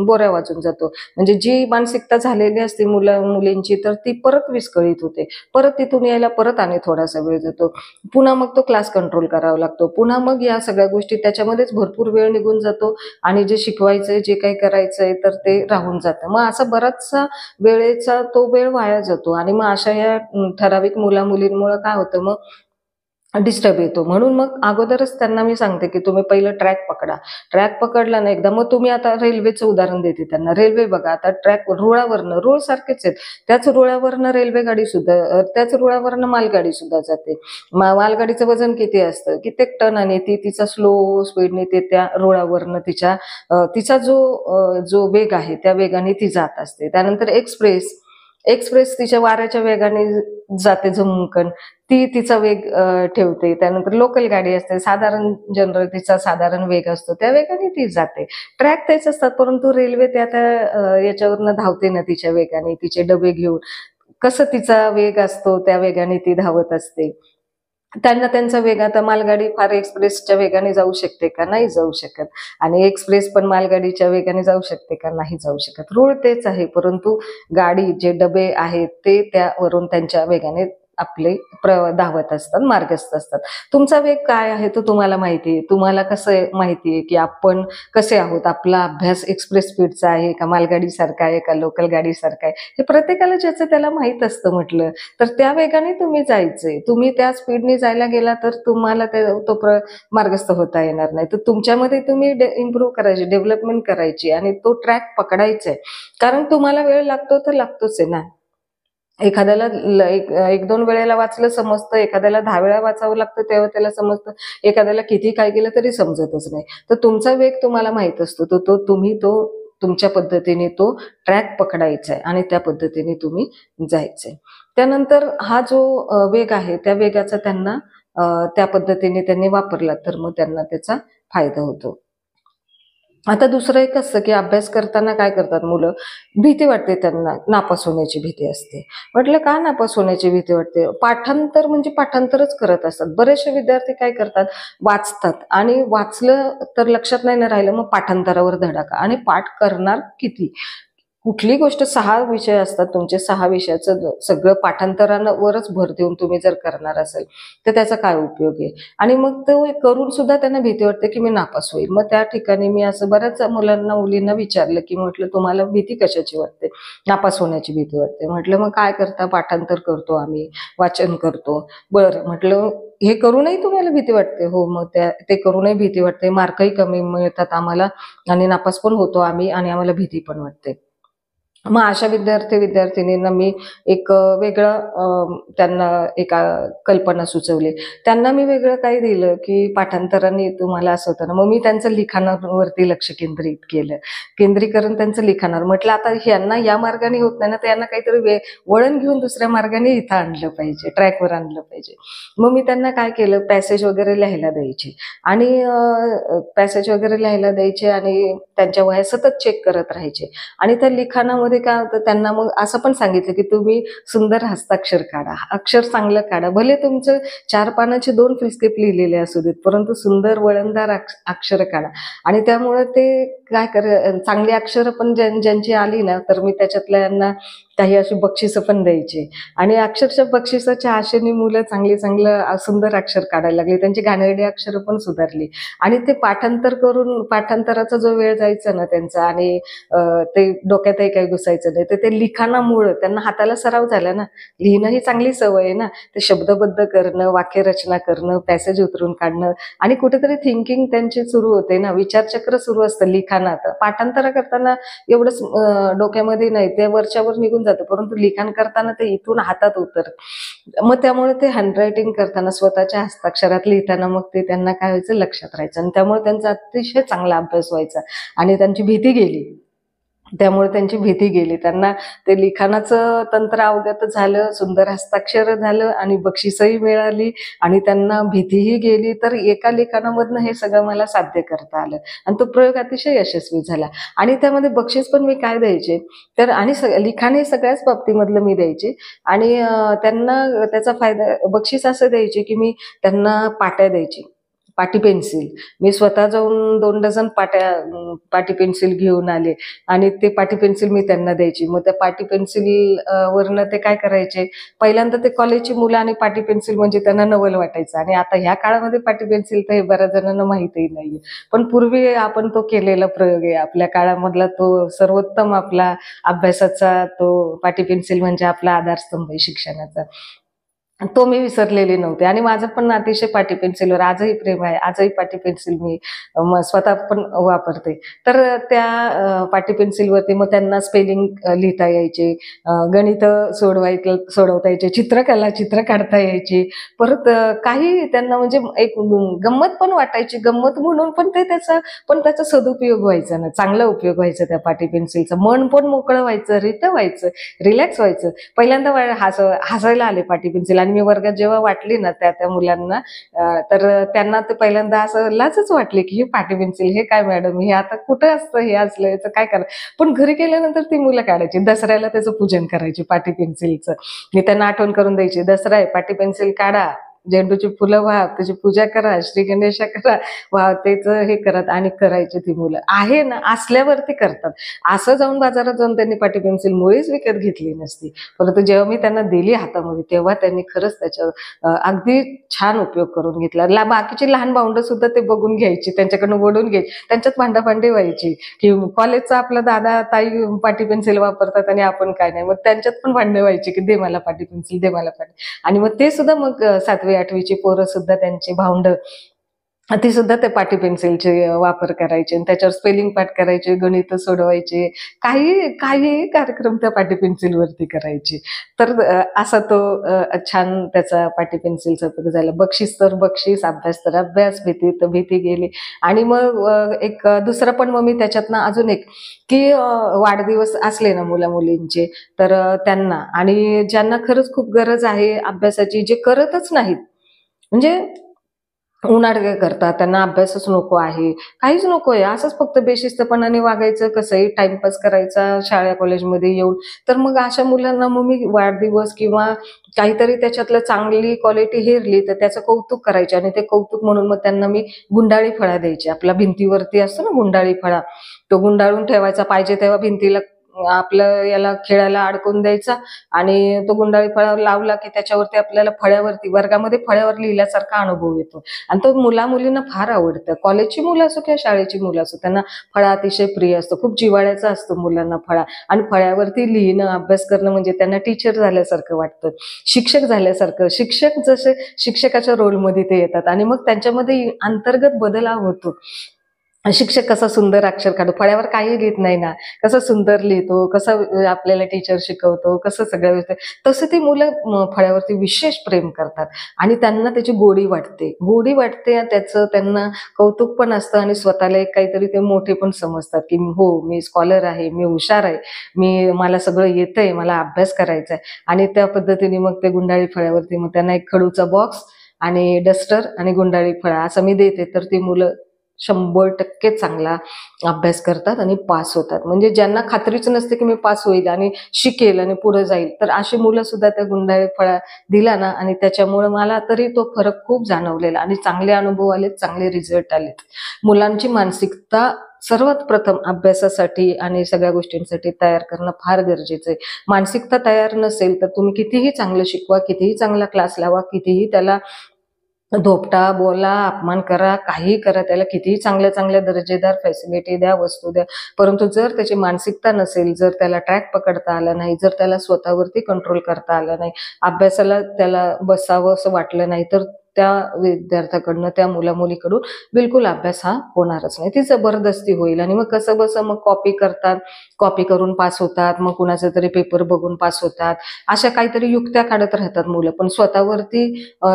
बोऱ्या वाजून जातो. म्हणजे जी मानसिकता झालेली असते मुलींची तर ती परत विस्कळीत होते. परत तिथून यायला परत आणि थोडासा वेळ जातो. पुन्हा मग तो क्लास कंट्रोल करावा लागतो. पुन्हा मग या सगळ्या गोष्टी त्याच्यामध्येच भरपूर वेळ निघून जातो आणि जे शिकवायचंय, जे काही करायचंय तर ते राहून जातं. मग असा बराचसा वेळेचा तो वेळ वाया जातो आणि मग अशा या ठराविक मुला-मुलींमुळं काय होतं मग डिस्टर्ब येतो. म्हणून मग अगोदरच त्यांना मी सांगते, की तुम्ही पहिलं ट्रॅक पकडा. ट्रॅक पकडला ना एकदा, मग तुम्ही आता रेल्वेचं उदाहरण देते त्यांना. रेल्वे बघा आता ट्रॅक रुळावरनं, रुळ सारखेच आहेत. त्याच रुळावरनं रेल्वेगाडी सुद्धा त्याच रुळावरनं मालगाडी सुद्धा जाते. मालगाडीचं वजन किती असतं? कित्येक टन आणि ती तिचा स्लो स्पीडने ते त्या रुळावरनं तिचा जो वेग आहे त्या वेगाने ती जात असते. त्यानंतर एक्सप्रेस एक्सप्रेस तिच्या वाऱ्याच्या वेगाने जाते झुमकन. ती तिचा वेग ठेवते. त्यानंतर लोकल गाडी असते. साधारण जनरल तिचा साधारण वेग असतो. त्या वेगाने ती जाते. ट्रॅक तेच असतात, परंतु रेल्वे त्या त्या याच्यावरनं धावते ना तिच्या वेगाने, तिचे डबे घेऊन. कसं तिचा वेग असतो, त्या वेगाने ती धावत असते. त्यांना त्यांचा वेग आता मालगाडी फार एक्सप्रेसच्या वेगाने जाऊ शकते का? नाही जाऊ शकत. आणि एक्सप्रेस पण मालगाडीच्या वेगाने जाऊ शकते का? नाही जाऊ शकत. रूळ तेच आहे, परंतु गाडी जे डबे आहेत ते त्यावरून त्यांच्या वेगाने आपले धावत असतात, मार्गस्थ असतात. तुमचा वेग काय आहे तो तुम्हाला माहिती आहे. तुम्हाला कसं माहिती आहे, की आपण कसे आहोत? आपला अभ्यास एक्सप्रेस स्पीडचा आहे का मालगाडीसारखा आहे का लोकल गाडीसारखा आहे? हे प्रत्येकाला ज्याचं त्याला माहीत असतं म्हटलं. तर त्या वेगाने तुम्ही जायचंय. तुम्ही त्या स्पीडने जायला गेला तर तुम्हाला मार्गस्थ होता येणार नाही. तर तुमच्यामध्ये तुम्ही इम्प्रूव्ह करायची, डेव्हलपमेंट करायची आणि तो ट्रॅक पकडायचा आहे. कारण तुम्हाला वेळ लागतो तर लागतोच आहे ना. एखाद्याला 1-2 वेळेला वाचलं समजतं, एखाद्याला 10 वेळा वाचावं लागतं तेव्हा त्याला समजतं. एखाद्याला किती काय केलं तरी समजतच नाही. तर तुमचा वेग तुम्हाला माहीत असतो. तर तुम्ही तुमच्या पद्धतीने तो ट्रॅक पकडायचा आहे आणि त्या पद्धतीने तुम्ही जायचंय. त्यानंतर हा जो वेग आहे त्या वेगाचा त्यांना त्या पद्धतीने त्यांनी वापरला तर मग त्यांना त्याचा फायदा होतो. आता दुसरं एक असतं, की अभ्यास करताना काय करतात मुलं, भीती वाटते त्यांना, नापास होण्याची भीती असते. म्हटलं का नापास होण्याची भीती वाटते? पाठांतर म्हणजे पाठांतरच करत असतात. बरेचसे विद्यार्थी काय करतात, वाचतात आणि वाचलं तर लक्षात नाही ना राहिलं, मग पाठांतरावर धडाका आणि पाठ करणार किती? कुठली गोष्ट 6 विषय असतात तुमचे, 6 विषयाचं सगळं पाठांतरावरच भर देऊन तुम्ही जर करणार असेल, तर त्याचा काय उपयोग आहे? आणि मग तो करून सुद्धा त्यांना भीती वाटते, की मी नापास होईल. मग त्या ठिकाणी मी असं बऱ्याच मुलांना, मुलींना विचारलं, की म्हटलं तुम्हाला भीती कशाची वाटते? नापास होण्याची भीती वाटते. म्हटलं मग काय करता? पाठांतर करतो आम्ही, वाचन करतो. बरं म्हटलं हे करूनही तुम्हाला भीती वाटते? हो, मग ते करूनही भीती वाटते. मार्कही कमी मिळतात आम्हाला आणि नापास पण होतो आम्ही आणि आम्हाला भीती पण वाटते. मग अशा विद्यार्थी-विद्यार्थिनींना मी एक त्यांना एक कल्पना सुचवली. त्यांना मी वेगळं काही दिलं, की पाठांतराने तुम्हाला असं होतं ना, मग मी त्यांचं लिखाणावरती लक्ष केंद्रित केलं. केंद्रीकरण त्यांचं लिखाणावर. म्हटलं आता ह्यांना या मार्गाने होत नाही ना, तर यांना काहीतरी वळण घेऊन दुसऱ्या मार्गाने इथं आणलं पाहिजे, ट्रॅकवर आणलं पाहिजे. मग मी त्यांना काय केलं, पॅसेज वगैरे लिहायला द्यायची आणि पॅसेज वगैरे लिहायला द्यायचे आणि त्यांच्या वह्या सतत चेक करत राहायचे. आणि त्या लिखाणामध्ये काय होतं, त्यांना मग असं पण सांगितलं, की तुम्ही सुंदर हस्ताक्षर काढा, अक्षर चांगलं काढा. भले तुमचं 4 पानाचे 2 फुलस्केप लिहिलेले असू देत, परंतु सुंदर वळणदार अक्षर काढा. आणि त्यामुळे ते चांगली अक्षरं पण ज्यांची आली ना, तर मी त्याच्यातल्या यांना काही अशी बक्षिसं पण द्यायची. आणि अक्षरशः बक्षिसाच्या आशेने मुलं चांगलं सुंदर अक्षर काढायला लागली. त्यांची घाणेरडी अक्षरं पण सुधारली. आणि ते पाठांतर करून पाठांतराचा जो वेळ जायचा ना त्यांचा आणि ते डोक्यातही काही घुसायचं नाही. तर ते लिखाणामुळं त्यांना हाताला सराव झाला ना. लिहिणं ही चांगली सवय आहे ना. ते शब्दबद्ध करणं, वाक्यरचना करणं, पॅसेज उतरून काढणं आणि कुठेतरी थिंकिंग त्यांची सुरू होते ना. विचारचक्र सुरू असतं लिखाणात. पाठांतर करताना एवढंच डोक्यामध्ये नाही, ते वरच्यावर निघून जातं. परंतु लिखाण करताना ते इथून हातात उतरतं. मग त्यामुळे ते हँडरायटिंग करताना स्वतःच्या हस्ताक्षरात लिहिताना मग ते त्यांना काय व्हायचं, लक्षात राहायचं आणि त्यामुळे त्यांचा अतिशय चांगला अभ्यास व्हायचा आणि त्यांची भीती गेली. त्यामुळे त्यांची भीती गेली. त्यांना ते लिखाणाचं तंत्र अवगत झालं, सुंदर हस्ताक्षर झालं आणि बक्षीसही मिळाली आणि त्यांना भीतीही गेली. तर एका लिखाणामधनं हे सगळं मला साध्य करता आलं आणि तो प्रयोग अतिशय यशस्वी झाला. आणि त्यामध्ये बक्षीस पण मी काय द्यायचे, तर आणि लिखाण हे सगळ्याच बाबतीमधलं मी द्यायचे आणि त्यांना त्याचा फायदा बक्षीस असं द्यायचे, की मी त्यांना पाट्या द्यायची. पाटी पेन्सिल. मी स्वतः जाऊन 2 डझन पाटी पेन्सिल घेऊन आले आणि ते पाटी पेन्सिल मी त्यांना द्यायची. मग त्या पाटी पेन्सिल वरनं ते काय करायचे, पहिल्यांदा ते कॉलेजची मुलं आणि पाटी पेन्सिल म्हणजे त्यांना नवल वाटायचं आणि आता ह्या काळामध्ये पाटी पेन्सिल तर हे बऱ्याच जणांना माहितही नाहीये. पण पूर्वी आपण तो केलेला प्रयोग आहे. आपल्या काळामधला तो सर्वोत्तम आपला अभ्यासाचा तो पाटी पेन्सिल म्हणजे आपला आधारस्तंभ आहे शिक्षणाचा. तो मी विसरलेली नव्हते आणि माझं पण अतिशय पाटी पेन्सिलवर आजही प्रेम आहे. आजही पाटी पेन्सिल मी स्वतः पण वापरते. तर त्या पाटी पेन्सिलवरती मग त्यांना स्पेलिंग लिहिता यायचे, गणित सोडवता यायचे, चित्र काढता यायची. परत काही त्यांना म्हणजे एक गंमत पण वाटायची. गंमत म्हणून पण त्याचा सदुपयोग व्हायचा ना, चांगला उपयोग व्हायचा त्या पाटी पेन्सिलचा. मन पण मोकळं व्हायचं, रितं व्हायचं, रिलॅक्स व्हायचं. पहिल्यांदा हसायला आले पाटी पेन्सिल आणि मी वर्गात जेव्हा वाटली ना त्या मुलांना, तर त्यांना ते पहिल्यांदा असं लाजच वाटली, की हे पाटी पेन्सिल हे काय मॅडम, हे आता कुठं असतं, हे असलं याचं काय करा. पण घरी गेल्यानंतर ती मुलं काढायची. दसऱ्याला त्याचं पूजन करायची पाटी पेन्सिलचं. मी त्यांना आठवण करून द्यायची, दसरा आहे पाटी पेन्सिल काढा, झेंडूची फुलं व्हा, त्याची पूजा करा, श्री गणेशा करा, त्याचं हे करत आणि करायची ती मुलं. आहे ना, असल्यावरती करतात. असं जाऊन बाजारात जाऊन त्यांनी पाटी पेन्सिल मुळीच विकत घेतली नसती. परंतु जेव्हा मी त्यांना दिली हातामध्ये तेव्हा त्यांनी खरंच त्याच्यावर अगदी छान उपयोग करून घेतला. बाकीची लहान भावंडं सुद्धा ते बघून घ्यायची, त्यांच्याकडनं ओढून घ्यायची, त्यांच्यात भांडाभांडी व्हायची, की कॉलेजचा आपला दादा ताई पाटी पेन्सिल वापरतात आणि आपण काय नाही. मग त्यांच्यात पण भांडे व्हायची, की दे मला पाटी पेन्सिल, दे मला पाटी. आणि मग ते सुद्धा मग 7वी-8वीची पोरं सुद्धा त्यांची भावंडं ती सुद्धा ते पाटी पेन्सिलचे वापर करायचे आणि त्याच्यावर स्पेलिंग पाठ करायचे, गणित सोडवायचे. काही कार्यक्रम त्या पाटी पेन्सिलवरती करायचे. तर असा तो छान त्याचा पाटी पेन्सिलचा उपयोग झाला. बक्षीस तर बक्षीस, अभ्यास तर अभ्यास, भीती तर भीती गेली. आणि मग एक दुसरं पण मग मी त्याच्यातनं अजून एक, की वाढदिवस असले ना मुला-मुलींचे, तर त्यांना आणि ज्यांना खरंच खूप गरज आहे अभ्यासाची, जे करतच नाहीत, म्हणजे उनाडके करतात, त्यांना अभ्यासच नको आहे, काहीच नको आहे, असंच फक्त बेशिस्तपणाने वागायचं, कसंही टाईमपास करायचा शाळा कॉलेजमध्ये येऊन. तर मग अशा मुलांना मग मी वाढदिवस किंवा काहीतरी त्याच्यातलं चांगली क्वालिटी हेरली तर त्याचं कौतुक करायचे आणि ते कौतुक म्हणून मग त्यांना मी गुंडाळी फळा द्यायचे. आपल्या भिंतीवरती असतो ना गुंडाळी फळा, तो गुंडाळून ठेवायचा, पाहिजे तेव्हा भिंतीला आपलं याला खेळायला अडकवून द्यायचा आणि तो गुंडाळी फळा लावला की त्याच्यावरती आपल्याला फळ्यावरती वर्गामध्ये फळ्यावर लिहिल्यासारखा अनुभव येतो आणि तो मुला-मुलींना फार आवडतं. कॉलेजची मुलं असो किंवा शाळेची मुलं असो, त्यांना फळा अतिशय प्रिय असतो. खूप जिव्हाळ्याचा असतो मुलांना फळा आणि फळ्यावरती लिहिणं, अभ्यास करणं म्हणजे त्यांना टीचर झाल्यासारखं वाटतं, शिक्षक झाल्यासारखं. शिक्षक जसे शिक्षकाच्या रोलमध्ये ते येतात आणि मग त्यांच्यामध्ये अंतर्गत बदलाव होतो. शिक्षक कसा सुंदर अक्षर काढतो, फळ्यावर काही लिहित नाही ना, कसं सुंदर लिहितो, कसं आपल्याला टीचर शिकवतो, कसं सगळ्या गोष्टी, तसं ती मुलं फळ्यावरती विशेष प्रेम करतात आणि त्यांना त्याची गोडी वाटते त्याचं त्यांना कौतुक पण असतं आणि स्वतःला एक काहीतरी ते मोठे पण समजतात, की हो मी स्कॉलर आहे, मी हुशार आहे, मला सगळं येतंय, मला अभ्यास करायचा आहे. आणि त्या पद्धतीने मग ते गुंडाळी फळ्यावरती मग त्यांना एक खडूचा बॉक्स आणि डस्टर आणि गुंडाळी फळा असं मी देते, तर ती मुलं 100% चांगला अभ्यास करतात आणि पास होतात. म्हणजे ज्यांना खात्रीच नसते की मी पास होईल आणि शिकेल आणि पुढे जाईल, तर अशी मुलं सुद्धा त्या गुंडाळी फळा दिला ना आणि त्याच्यामुळे मला तरी तो फरक खूप जाणवलेला आणि चांगले अनुभव आलेत, चांगले रिझल्ट आलेत. मुलांची मानसिकता सर्वात प्रथम अभ्यासासाठी आणि सगळ्या गोष्टींसाठी तयार करणं फार गरजेचं आहे. मानसिकता तयार नसेल तर तुम्ही कितीही चांगलं शिकवा, कितीही चांगला क्लास लावा, कितीही त्याला धोपटा, बोला, अपमान करा, काहीही करा, त्याला कितीही चांगल्या-चांगल्या दर्जेदार फॅसिलिटी द्या, वस्तू द्या. परंतु जर त्याची मानसिकता नसेल, जर त्याला ट्रॅक पकडता आला नाही, जर त्याला स्वतःवरती कंट्रोल करता आलं नाही, अभ्यासाला त्याला बसावं असं वाटलं नाही, तर त्या विद्यार्थ्याकडनं, त्या मुला-मुलीकडून बिलकुल अभ्यास हा होणारच नाही. ती जबरदस्ती होईल आणि मग कसंबसं मग कॉपी करतात, कॉपी करून पास होतात, मग कुणाचा तरी पेपर बघून पास होतात. अशा काहीतरी युक्त्या काढत राहतात मुलं, पण स्वतःवरती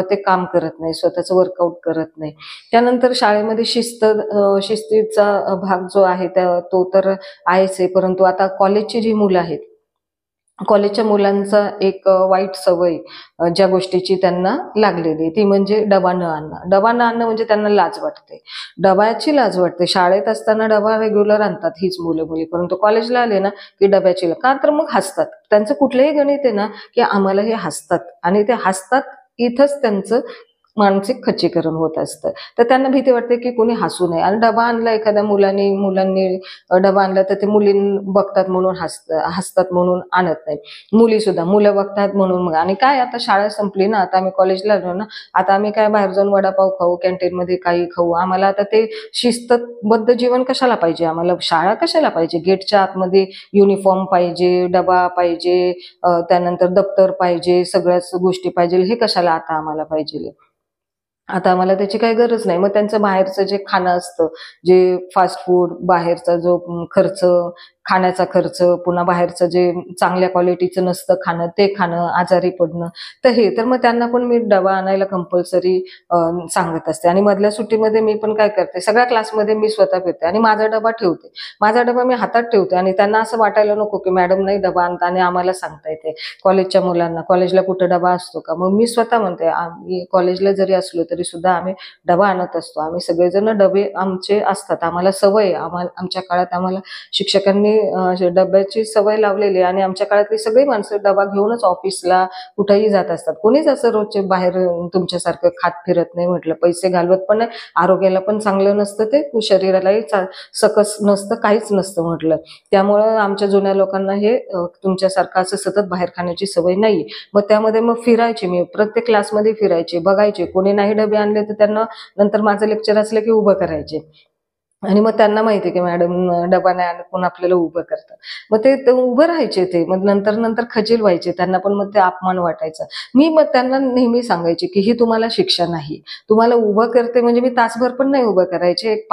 ते काम करत नाही, स्वतःचं वर्कआउट करत नाही. त्यानंतर शाळेमध्ये शिस्तीचा भाग जो आहे तो तर आहेच आहे, परंतु आता कॉलेजची जी मुलं आहेत, कॉलेजच्या मुलांचा एक वाईट सवय ज्या गोष्टीची त्यांना लागलेली ती म्हणजे डबा न आणणं. डबा न आणणं म्हणजे त्यांना लाज वाटते. डब्याची लाज वाटते. शाळेत असताना डबा रेग्युलर आणतात हीच मुलं-मुली, परंतु कॉलेजला आले ना की डब्याची का तर मग हसतात. त्यांचं कुठलंही गणित आहे ना की आम्हाला हे हसतात आणि ते हसतात, इथंच त्यांचं मानसिक खच्चीकरण होत असतं. तर त्यांना भीती वाटते की कोणी हसू नये आणि डबा आणला एखाद्या मुलांनी डबा आणला तर ते बघतात म्हणून हसतात म्हणून आणत नाही. मुलं बघतात म्हणून मग आणि काय आता शाळा संपली ना, आता आम्ही कॉलेजला आलो ना, आता आम्ही काय बाहेर जाऊन वडापाव खाऊ, कॅन्टीनमध्ये काही खाऊ. आम्हाला आता ते शिस्तबद्ध जीवन कशाला पाहिजे, आम्हाला शाळा कशाला पाहिजे. गेटच्या आतमध्ये युनिफॉर्म पाहिजे, डबा पाहिजे, त्यानंतर दप्तर पाहिजे, सगळ्याच गोष्टी पाहिजे. हे कशाला आता आम्हाला पाहिजे. आता आम्हाला त्याची काही गरज नाही. मग त्यांचं बाहेरचं जे खाणं असतं, जे फास्ट फूड, बाहेरचा जो खर्च, खाण्याचा खर्च, पुन्हा बाहेरचं जे चांगल्या क्वालिटीचं नसतं खाणं, ते खाणं, आजारी पडणं. तर मग त्यांना पण मी डबा आणायला कंपल्सरी सांगत असते. आणि मधल्या सुट्टीमध्ये मी पण काय करते, सगळ्या क्लासमध्ये मी स्वतः फिरते आणि माझा डबा ठेवते. माझा डबा मी हातात ठेवते आणि त्यांना असं वाटायला नको की मॅडम नाही डबा आणता आणि आम्हाला सांगता येते. कॉलेजच्या मुलांना, कॉलेजला कुठं डबा असतो का? मग मी स्वतः म्हणते, आम्ही कॉलेजला जरी असलो तरी सुद्धा आम्ही डबा आणत असतो. आम्ही सगळेजण डबे आमचे असतात. आम्हाला सवय आहे. आमच्या काळात आम्हाला शिक्षकांनी डब्याची सवय लावलेली आहे आणि आमच्या काळातली सगळी माणसं डबा घेऊनच ऑफिसला कुठेही जात असतात. कोणीच असं रोजचे बाहेर तुमच्यासारखं खात फिरत नाही. म्हटलं पैसे घालवत पण नाही, आरोग्याला पण चांगलं नसतं, ते शरीरालाही सकस नसतं, काहीच नसतं म्हटलं. त्यामुळं आमच्या जुन्या लोकांना हे तुमच्यासारखं असं सतत बाहेर खाण्याची सवय नाही. मग त्यामध्ये मग फिरायचे, मी प्रत्येक क्लासमध्ये फिरायचे, बघायचे कोणी नाही डबे आणले तर त्यांना नंतर माझं लेक्चर असलं की उभं करायचे. आणि मग त्यांना माहिती आहे की मॅडम डबा नाही आणत म्हणून आपल्याला उभं करतात. मग ते उभं राहायचे, ते मग नंतर खजील व्हायचे, त्यांना पण मग ते अपमान वाटायचा. मी मग त्यांना नेहमी सांगायचे की ही तुम्हाला शिक्षा नाही, तुम्हाला उभं करते म्हणजे मी तासभर पण नाही उभं करायचे, एक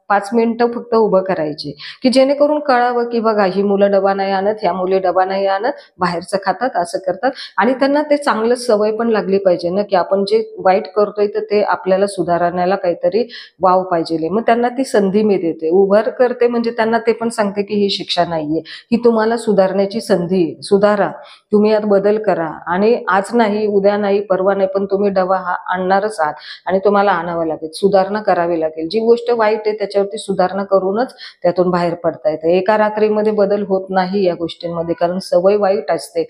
5 मिनिटं फक्त उभं करायचे, की जेणेकरून कळावं की बघा ही मुलं डबा नाही आणत, ह्या मुली डबा नाही आणत, बाहेरचं खातात, असं करतात. आणि त्यांना ते चांगलं सवय पण लागली पाहिजे ना, की आपण जे वाईट करतोय तर ते आपल्याला सुधारण्याला काहीतरी वाव पाहिजे. मग त्यांना ती संधी मी देते, उभं करते म्हणजे त्यांना ते पण सांगते की ही शिक्षा नाहीये, ही तुम्हाला सुधारण्याची संधी आहे. सुधारा, तुम्ही यात बदल करा आणि आज नाही, उद्या नाही, परवा नाही, पण तुम्ही डबा हा आणणारच आहात आणि तुम्हाला आणावा लागेल, सुधारणा करावी लागेल. जी गोष्ट वाईट आहे त्याच्यावरती सुधारणा करूनच त्यातून बाहेर पडता येतं. एका रात्रीमध्ये बदल होत नाही या गोष्टींमध्ये, कारण सवय वाईट असते.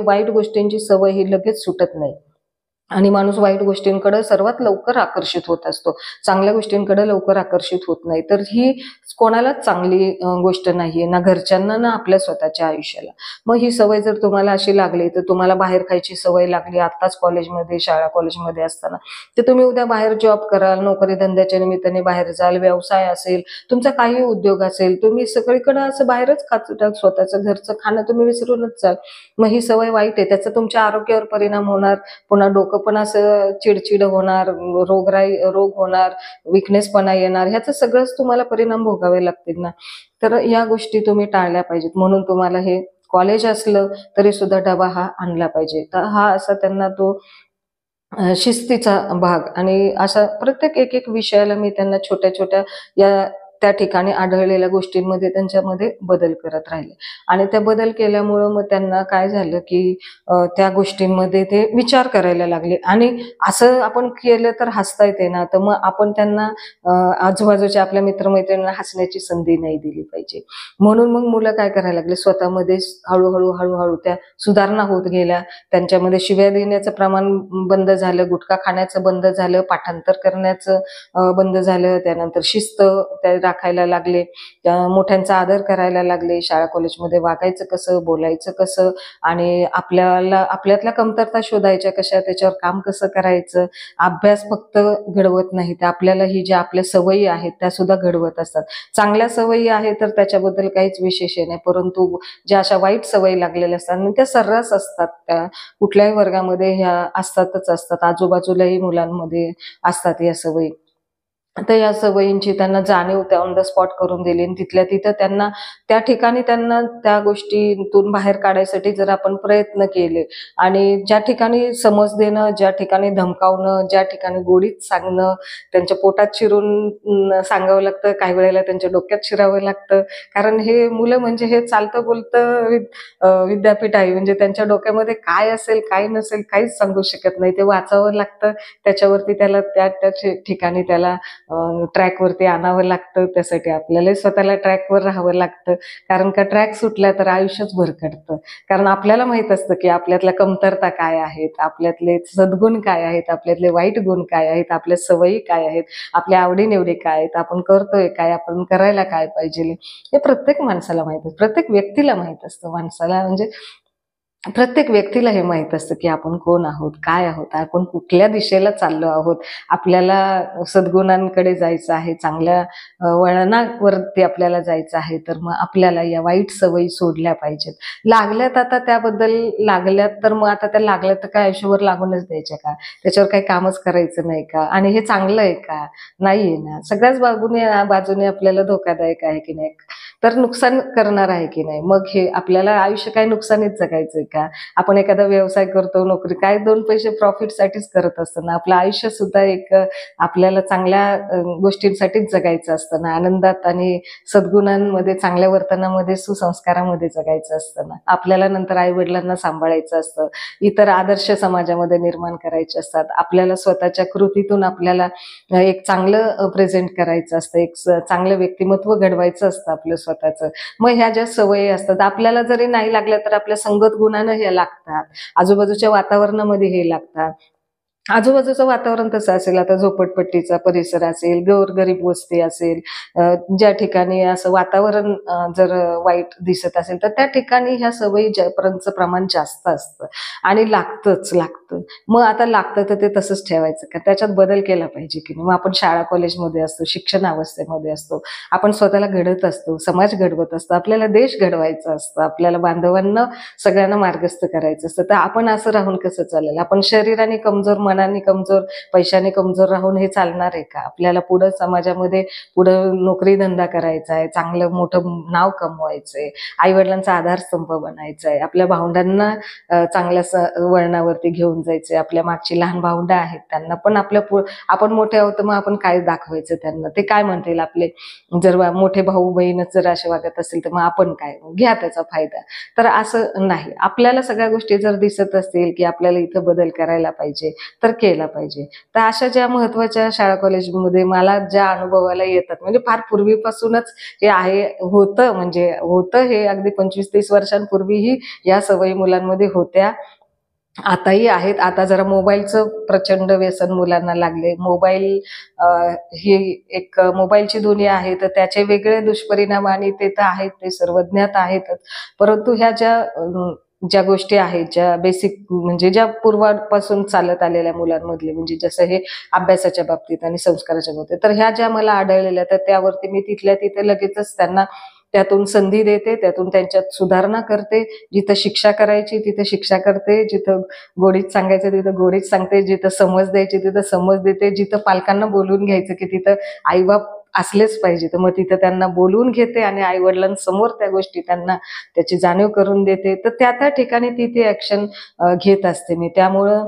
वाईट गोष्टींची सवय ही लगेच सुटत नाही आणि माणूस वाईट गोष्टींकडे सर्वात लवकर आकर्षित होत असतो, चांगल्या गोष्टींकडे लवकर आकर्षित होत नाही. तर ही कोणालाच चांगली गोष्ट नाहीये, ना घरच्यांना ना आपल्या स्वतःच्या आयुष्याला. मग ही सवय जर तुम्हाला अशी लागली, तर तुम्हाला बाहेर खायची सवय लागली आत्ताच कॉलेजमध्ये, कॉलेजमध्ये असताना, तर तुम्ही उद्या बाहेर जॉब कराल, नोकरी धंद्याच्या निमित्ताने बाहेर जाल, व्यवसाय असेल, तुमचा काही उद्योग असेल, तुम्ही सगळीकडे असं बाहेरच खात, स्वतःचं घरचं खाणं तुम्ही विसरूनच जाल. मग ही सवय वाईट आहे, त्याचा तुमच्या आरोग्यावर परिणाम होणार, पुन्हा डोकं पण असं चिडचिड होणार, रोग होणार, विकनेसपणा येणार, ह्याचं सगळंच तुम्हाला परिणाम भोगावे लागतील ना. तर या गोष्टी तुम्ही टाळल्या पाहिजेत. म्हणून तुम्हाला हे कॉलेज असलं तरी सुद्धा डबा हा आणला पाहिजे. तर हा असा त्यांना तो शिस्तीचा भाग आणि असा प्रत्येक एक विषयाला मी त्यांना छोट्या छोट्या या त्या ठिकाणी आढळलेल्या गोष्टींमध्ये त्यांच्यामध्ये बदल करत राहिले. आणि त्या बदल केल्यामुळं मग त्यांना काय झालं की त्या गोष्टींमध्ये ते विचार करायला लागले. आणि असं आपण केलं तर हसता येते ना, तर मग आपण त्यांना आजूबाजूच्या आपल्या मित्रमैत्रिणींना हसण्याची संधी नाही दिली पाहिजे. म्हणून मग मुलं काय करायला लागले, स्वतःमध्ये हळूहळू त्या सुधारणा होत गेल्या. त्यांच्यामध्ये शिव्या देण्याचं प्रमाण बंद झालं, गुटखा खाण्याचं बंद झालं, पाठांतर करण्याचं बंद झालं, त्यानंतर शिस्त, त्या राखायला लागले, मोठ्यांचा आदर करायला लागले, शाळा कॉलेजमध्ये वागायचं कसं, बोलायचं कसं, आणि आपल्यातल्या कमतरता शोधायच्या कशा, त्याच्यावर काम कसं करायचं. अभ्यास फक्त घडवत नाही, तर आपल्याला ही ज्या आपल्या सवयी आहेत त्या सुद्धा घडवत असतात. चांगल्या सवयी आहेत तर त्याच्याबद्दल काहीच विशेष नाही, परंतु ज्या अशा वाईट सवयी लागलेल्या असतात आणि त्या सर्रास असतात, त्या कुठल्याही वर्गामध्ये ह्या असतातच असतात, आजूबाजूलाही मुलांमध्ये असतात या सवयी. तर या सवयींची त्यांना जाणीव त्या ऑन द स्पॉट करून दिली आणि तिथल्या तिथं त्यांना त्या ठिकाणी त्यांना त्या गोष्टीतून बाहेर काढायसाठी जर आपण प्रयत्न केले आणि ज्या ठिकाणी समज देणं, ज्या ठिकाणी धमकावणं, ज्या ठिकाणी गोडीत सांगणं, त्यांच्या पोटात शिरून सांगावं लागतं, काही वेळेला त्यांच्या डोक्यात शिरावं लागतं. कारण हे मुलं म्हणजे हे चालतं बोलतं विद्यापीठ आहे, म्हणजे त्यांच्या डोक्यामध्ये काय असेल काय नसेल काहीच सांगू शकत नाही. ते वाचावं लागतं, त्याच्यावरती त्याला त्या ठिकाणी त्याला ट्रॅकवरती आणावं लागतं. त्यासाठी आपल्याला स्वतःला ट्रॅकवर राहावं लागतं, कारण का ट्रॅक सुटला तर आयुष्यच भरकटतं. कारण आपल्याला माहित असतं की आपल्यातल्या कमतरता काय आहेत, आपल्यातले सद्गुण काय आहेत, आपल्यातले वाईट गुण काय आहेत, आपल्या सवयी काय आहेत, आपल्या आवडीनिवडी काय आहेत, आपण करतोय काय, आपण करायला काय पाहिजे, हे प्रत्येक माणसाला माहित असतं, प्रत्येक व्यक्तीला माहित असतं. माणसाला म्हणजे प्रत्येक व्यक्तीला हे माहित असतं की आपण कोण आहोत, काय आहोत, आपण कुठल्या दिशेला चाललो आहोत. आपल्याला सद्गुणांकडे जायचं आहे, चांगल्या वळणावरती आपल्याला जायचं आहे, तर मग आपल्याला या वाईट सवयी सोडल्या पाहिजेत. लागल्यात आता त्याबद्दल लागल्यात, तर मग आता त्या लागल्यात तर काय आयुष्यभर लागूनच द्यायच्या का, त्याच्यावर काही कामच करायचं नाही का, आणि हे चांगलं आहे का, नाहीये ना. सगळ्याच बाजूने आपल्याला धोकादायक आहे की नाही, तर नुकसान करणार आहे की नाही. मग हे आपल्याला आयुष्य काय नुकसानीत जगायचंय का. आपण एखादा व्यवसाय करतो, नोकरी, काय 2 पैसे प्रॉफिटसाठीच करत असतो ना. आपलं आयुष्य सुद्धा एक आपल्याला चांगल्या गोष्टींसाठीच जगायचं असतं ना, आनंदात आणि सद्गुणांमध्ये, चांगल्या वर्तनामध्ये, सुसंस्कारामध्ये जगायचं असतं ना. आपल्याला नंतर आई वडिलांना सांभाळायचं असतं, इतर आदर्श समाजामध्ये निर्माण करायचे असतात, आपल्याला स्वतःच्या कृतीतून आपल्याला एक चांगलं प्रेझेंट करायचं असतं, एक चांगलं व्यक्तिमत्व घडवायचं असतं आपलं स्वतःचं. मग ह्या ज्या सवयी असतात आपल्याला जरी नाही लागल्या तर आपल्या संगत गुणानं हे लागतात, आजूबाजूच्या वातावरणामध्ये हे लागतात. आजूबाजूचं वातावरण तसं असेल, आता झोपडपट्टीचा परिसर असेल, गोरगरीब वस्ती असेल, ज्या ठिकाणी असं वातावरण जर वाईट दिसत असेल तर त्या ठिकाणी ह्या सवयीचं प्रमाण जास्त असतं आणि लागतं. मग आता लागतं तर ते तसंच ठेवायचं का, त्याच्यात बदल केला पाहिजे की नाही. मग आपण शाळा कॉलेजमध्ये असतो, शिक्षण अवस्थेमध्ये असतो, आपण स्वतःला घडत असतो, समाज घडवत असतो, आपल्याला देश घडवायचा असतं, आपल्याला बांधवांना सगळ्यांना मार्गस्थ करायचं असतं. तर आपण असं राहून कसं चालेल. आपण शरीराने कमजोर, मनाने कमजोर, पैशाने कमजोर राहून हे चालणार आहे का. आपल्याला पुढं समाजामध्ये पुढं नोकरी धंदा करायचा आहे, चांगलं मोठं नाव कमवायचंय, आई वडिलांचा आधारस्तंभ बनायचा आहे, आपल्या भावंडांना चांगल्या वळणावरती घेऊन जायचंय. आपल्या मागची लहान भावंडं आहेत, त्यांना पण आपण मोठे आहोत, मग आपण काय दाखवायचं त्यांना, ते काय म्हणतील आपले. जर मोठे भाऊ बहीणच जर असे वागत असेल तर मग आपण काय, घ्या त्याचा फायदा. तर असं नाही, आपल्याला सगळ्या गोष्टी जर दिसत असतील की आपल्याला इथं बदल करायला पाहिजे तर केला पाहिजे. तर अशा ज्या महत्वाच्या शाळा कॉलेजमध्ये मला ज्या अनुभवाला येतात, म्हणजे फार पूर्वीपासूनच हे आहे, होतं हे अगदी 25-30 वर्षांपूर्वीही या सवयी मुलांमध्ये होत्या, आताही आहेत. आता जरा मोबाईलचं प्रचंड व्यसन मुलांना लागले. ही एक मोबाईलची दुनिया आहे, तर त्याचे वेगळे दुष्परिणाम आणि ते तर आहेत, ते सर्वज्ञात आहेतच. परंतु ह्या ज्या गोष्टी आहेत, ज्या बेसिक म्हणजे ज्या पूर्वापासून चालत आलेल्या मुलांमधले, म्हणजे जसं हे अभ्यासाच्या बाबतीत आणि संस्काराच्या बाबतीत, तर ह्या ज्या मला आढळलेल्या, तर त्यावरती मी तिथल्या तिथे लगेचच त्यांना त्यातून संधी देते, त्यातून त्यांच्यात सुधारणा करते. जिथं शिक्षा करायची तिथं शिक्षा करते, जिथं गोडीत सांगायचं तिथं गोडीत सांगते, जिथं समज द्यायची तिथं समज देते, जिथं पालकांना बोलून घ्यायचं की तिथं आईबाप असलेच पाहिजे, तर मग तिथं त्यांना बोलवून घेते आणि आई वडिलांसमोर त्या गोष्टी त्यांना त्याची जाणीव करून देते. तर त्या ठिकाणी ती ऍक्शन घेत असते मी. त्यामुळं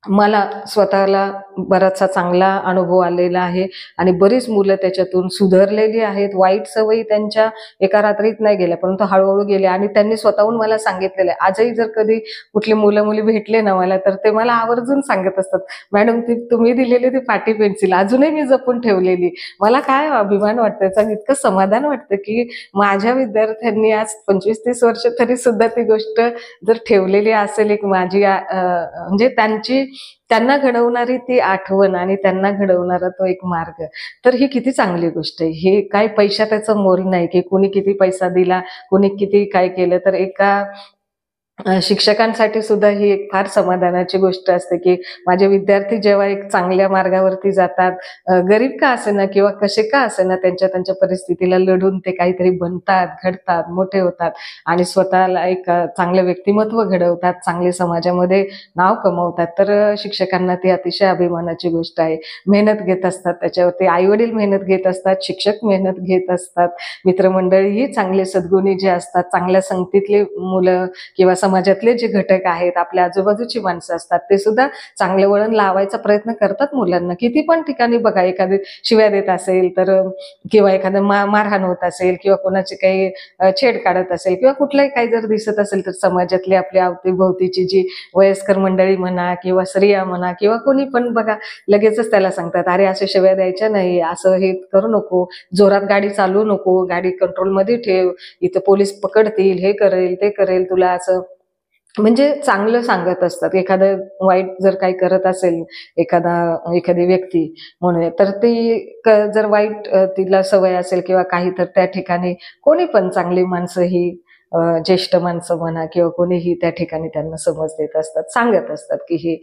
मला स्वतःला बराचसा चांगला अनुभव आलेला आहे आणि बरीच मुलं त्याच्यातून सुधारलेली आहेत. वाईट सवयी त्यांच्या एका रात्रीत नाही गेल्या, परंतु हळूहळू गेल्या आणि त्यांनी स्वतःहून मला सांगितलेलं आहे. आजही जर कधी कुठली मुलं मुली भेटले ना मला, तर ते मला आवर्जून सांगत असतात, मॅडम ती तुम्ही दिलेली ती पाटी पेन्सिल अजूनही मी जपून ठेवलेली. मला काय अभिमान वाटतं, त्याचं इतकं समाधान वाटतं की माझ्या विद्यार्थ्यांनी आज 25-30 वर्ष तरी सुद्धा ती गोष्ट जर ठेवलेली असेल, एक माझी म्हणजे त्यांची त्यांना घडवणारी ती आठवण आणि त्यांना घडवणारा तो एक मार्ग, तर ही किती चांगली गोष्ट आहे. हे काय पैशाचं मोल नाही, की कोणी किती पैसा दिला, कोणी किती काय केलं. तर एका शिक्षकांसाठी सुद्धा ही एक फार समाधानाची गोष्ट असते, की माझे विद्यार्थी जेव्हा एक चांगल्या मार्गावरती जातात, गरीब का असेना किंवा कसे का असेना, त्यांच्या त्यांच्या परिस्थितीला लढून ते काहीतरी बनतात, घडतात, मोठे होतात आणि स्वतःला एक चांगलं व्यक्तिमत्व घडवतात, चांगले समाजामध्ये नाव कमवतात. तर शिक्षकांना ती अतिशय अभिमानाची गोष्ट आहे. मेहनत घेत असतात त्याच्यावरती, आई-वडील मेहनत घेत असतात, शिक्षक मेहनत घेत असतात, मित्रमंडळीही चांगले सद्गुणी जे असतात, चांगल्या संगतीतले मुलं किंवा समाजातले जे घटक आहेत, आपल्या आजूबाजूची माणसं असतात, ते सुद्धा चांगलं वळण लावायचा प्रयत्न करतात मुलांना. किती पण ठिकाणी बघा, एखादी शिव्या देत असेल तर किंवा एखादं मारहाण होत असेल किंवा कोणाची काही छेड काढत असेल किंवा कुठलंही काही जर दिसत असेल, तर समाजातली आपल्या अवतीभोवतीची जी वयस्कर मंडळी म्हणा किंवा स्त्रिया म्हणा किंवा कोणी पण बघा, लगेचच त्याला सांगतात, "अरे अशा शिव्या द्यायच्या नाही, असं हे करू नको, जोरात गाडी चालवू नको, गाडी कंट्रोलमध्ये ठेव, इथं पोलीस पकडतील, हे करेल, ते करेल तुला." असं म्हणजे चांगलं सांगत असतात. एखादं वाईट जर काही करत असेल, एखादी व्यक्ती म्हणूया, तर ती जर वाईट तिला सवय असेल किंवा काही, तर त्या ठिकाणी कोणी पण चांगली माणसं ही ज्येष्ठ माणसं म्हणा किंवा कोणीही त्या ठिकाणी त्यांना समज देत असतात, सांगत असतात, की हे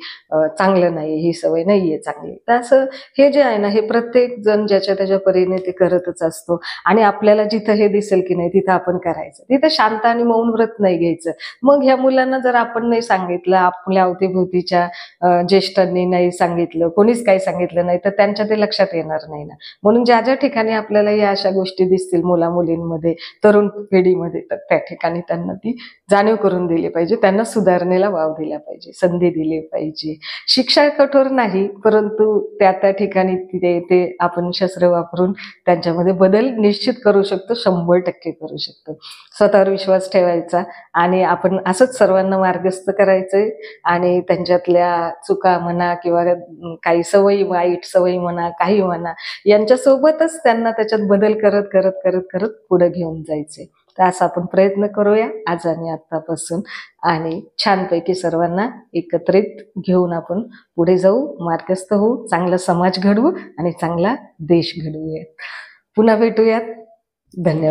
चांगलं नाही, ही सवय नाहीये चांगली. तर असं हे जे आहे ना, हे प्रत्येक जण ज्याच्या त्याच्या परीने ते करतच असतो आणि आपल्याला जिथं हे दिसेल की नाही, तिथं आपण करायचं. तिथं शांत आणि मौन व्रत नाही घ्यायचं. मग ह्या मुलांना जर आपण नाही सांगितलं, आपल्या अवतीभोवतीच्या ज्येष्ठांनी नाही सांगितलं, कोणीच काही सांगितलं नाही, तर त्यांच्या ते लक्षात येणार नाही ना. म्हणून ज्या ज्या ठिकाणी आपल्याला या अशा गोष्टी दिसतील मुला-मुलींमध्ये, तरुण पिढीमध्ये, तर त्या ठिकाणी त्यांना ती जाणीव करून दिली पाहिजे. त्यांना सुधारणेला वाव दिला पाहिजे, संधी दिली पाहिजे. शिक्षा कठोर नाही, परंतु त्या त्या ठिकाणी ते आपण शस्त्र वापरून त्यांच्यामध्ये बदल निश्चित करू शकतो, 100% करू शकतो. स्वतःवर विश्वास ठेवायचा आणि आपण असंच सर्वांना मार्गस्थ करायचंय आणि त्यांच्यातल्या चुका म्हणा किंवा काही सवयी, वाईट सवयी म्हणा, काही म्हणा, यांच्यासोबतच त्यांना त्याच्यात बदल करत करत करत करत पुढे घेऊन जायचे. तर असा आपण प्रयत्न करूया आज आणि आतापासून आणि छानपैकी सर्वांना एकत्रित घेऊन आपण पुढे जाऊ, मार्गस्थ होऊ, चांगला समाज घडवू आणि चांगला देश घडवूयात. पुन्हा भेटूयात. धन्यवाद.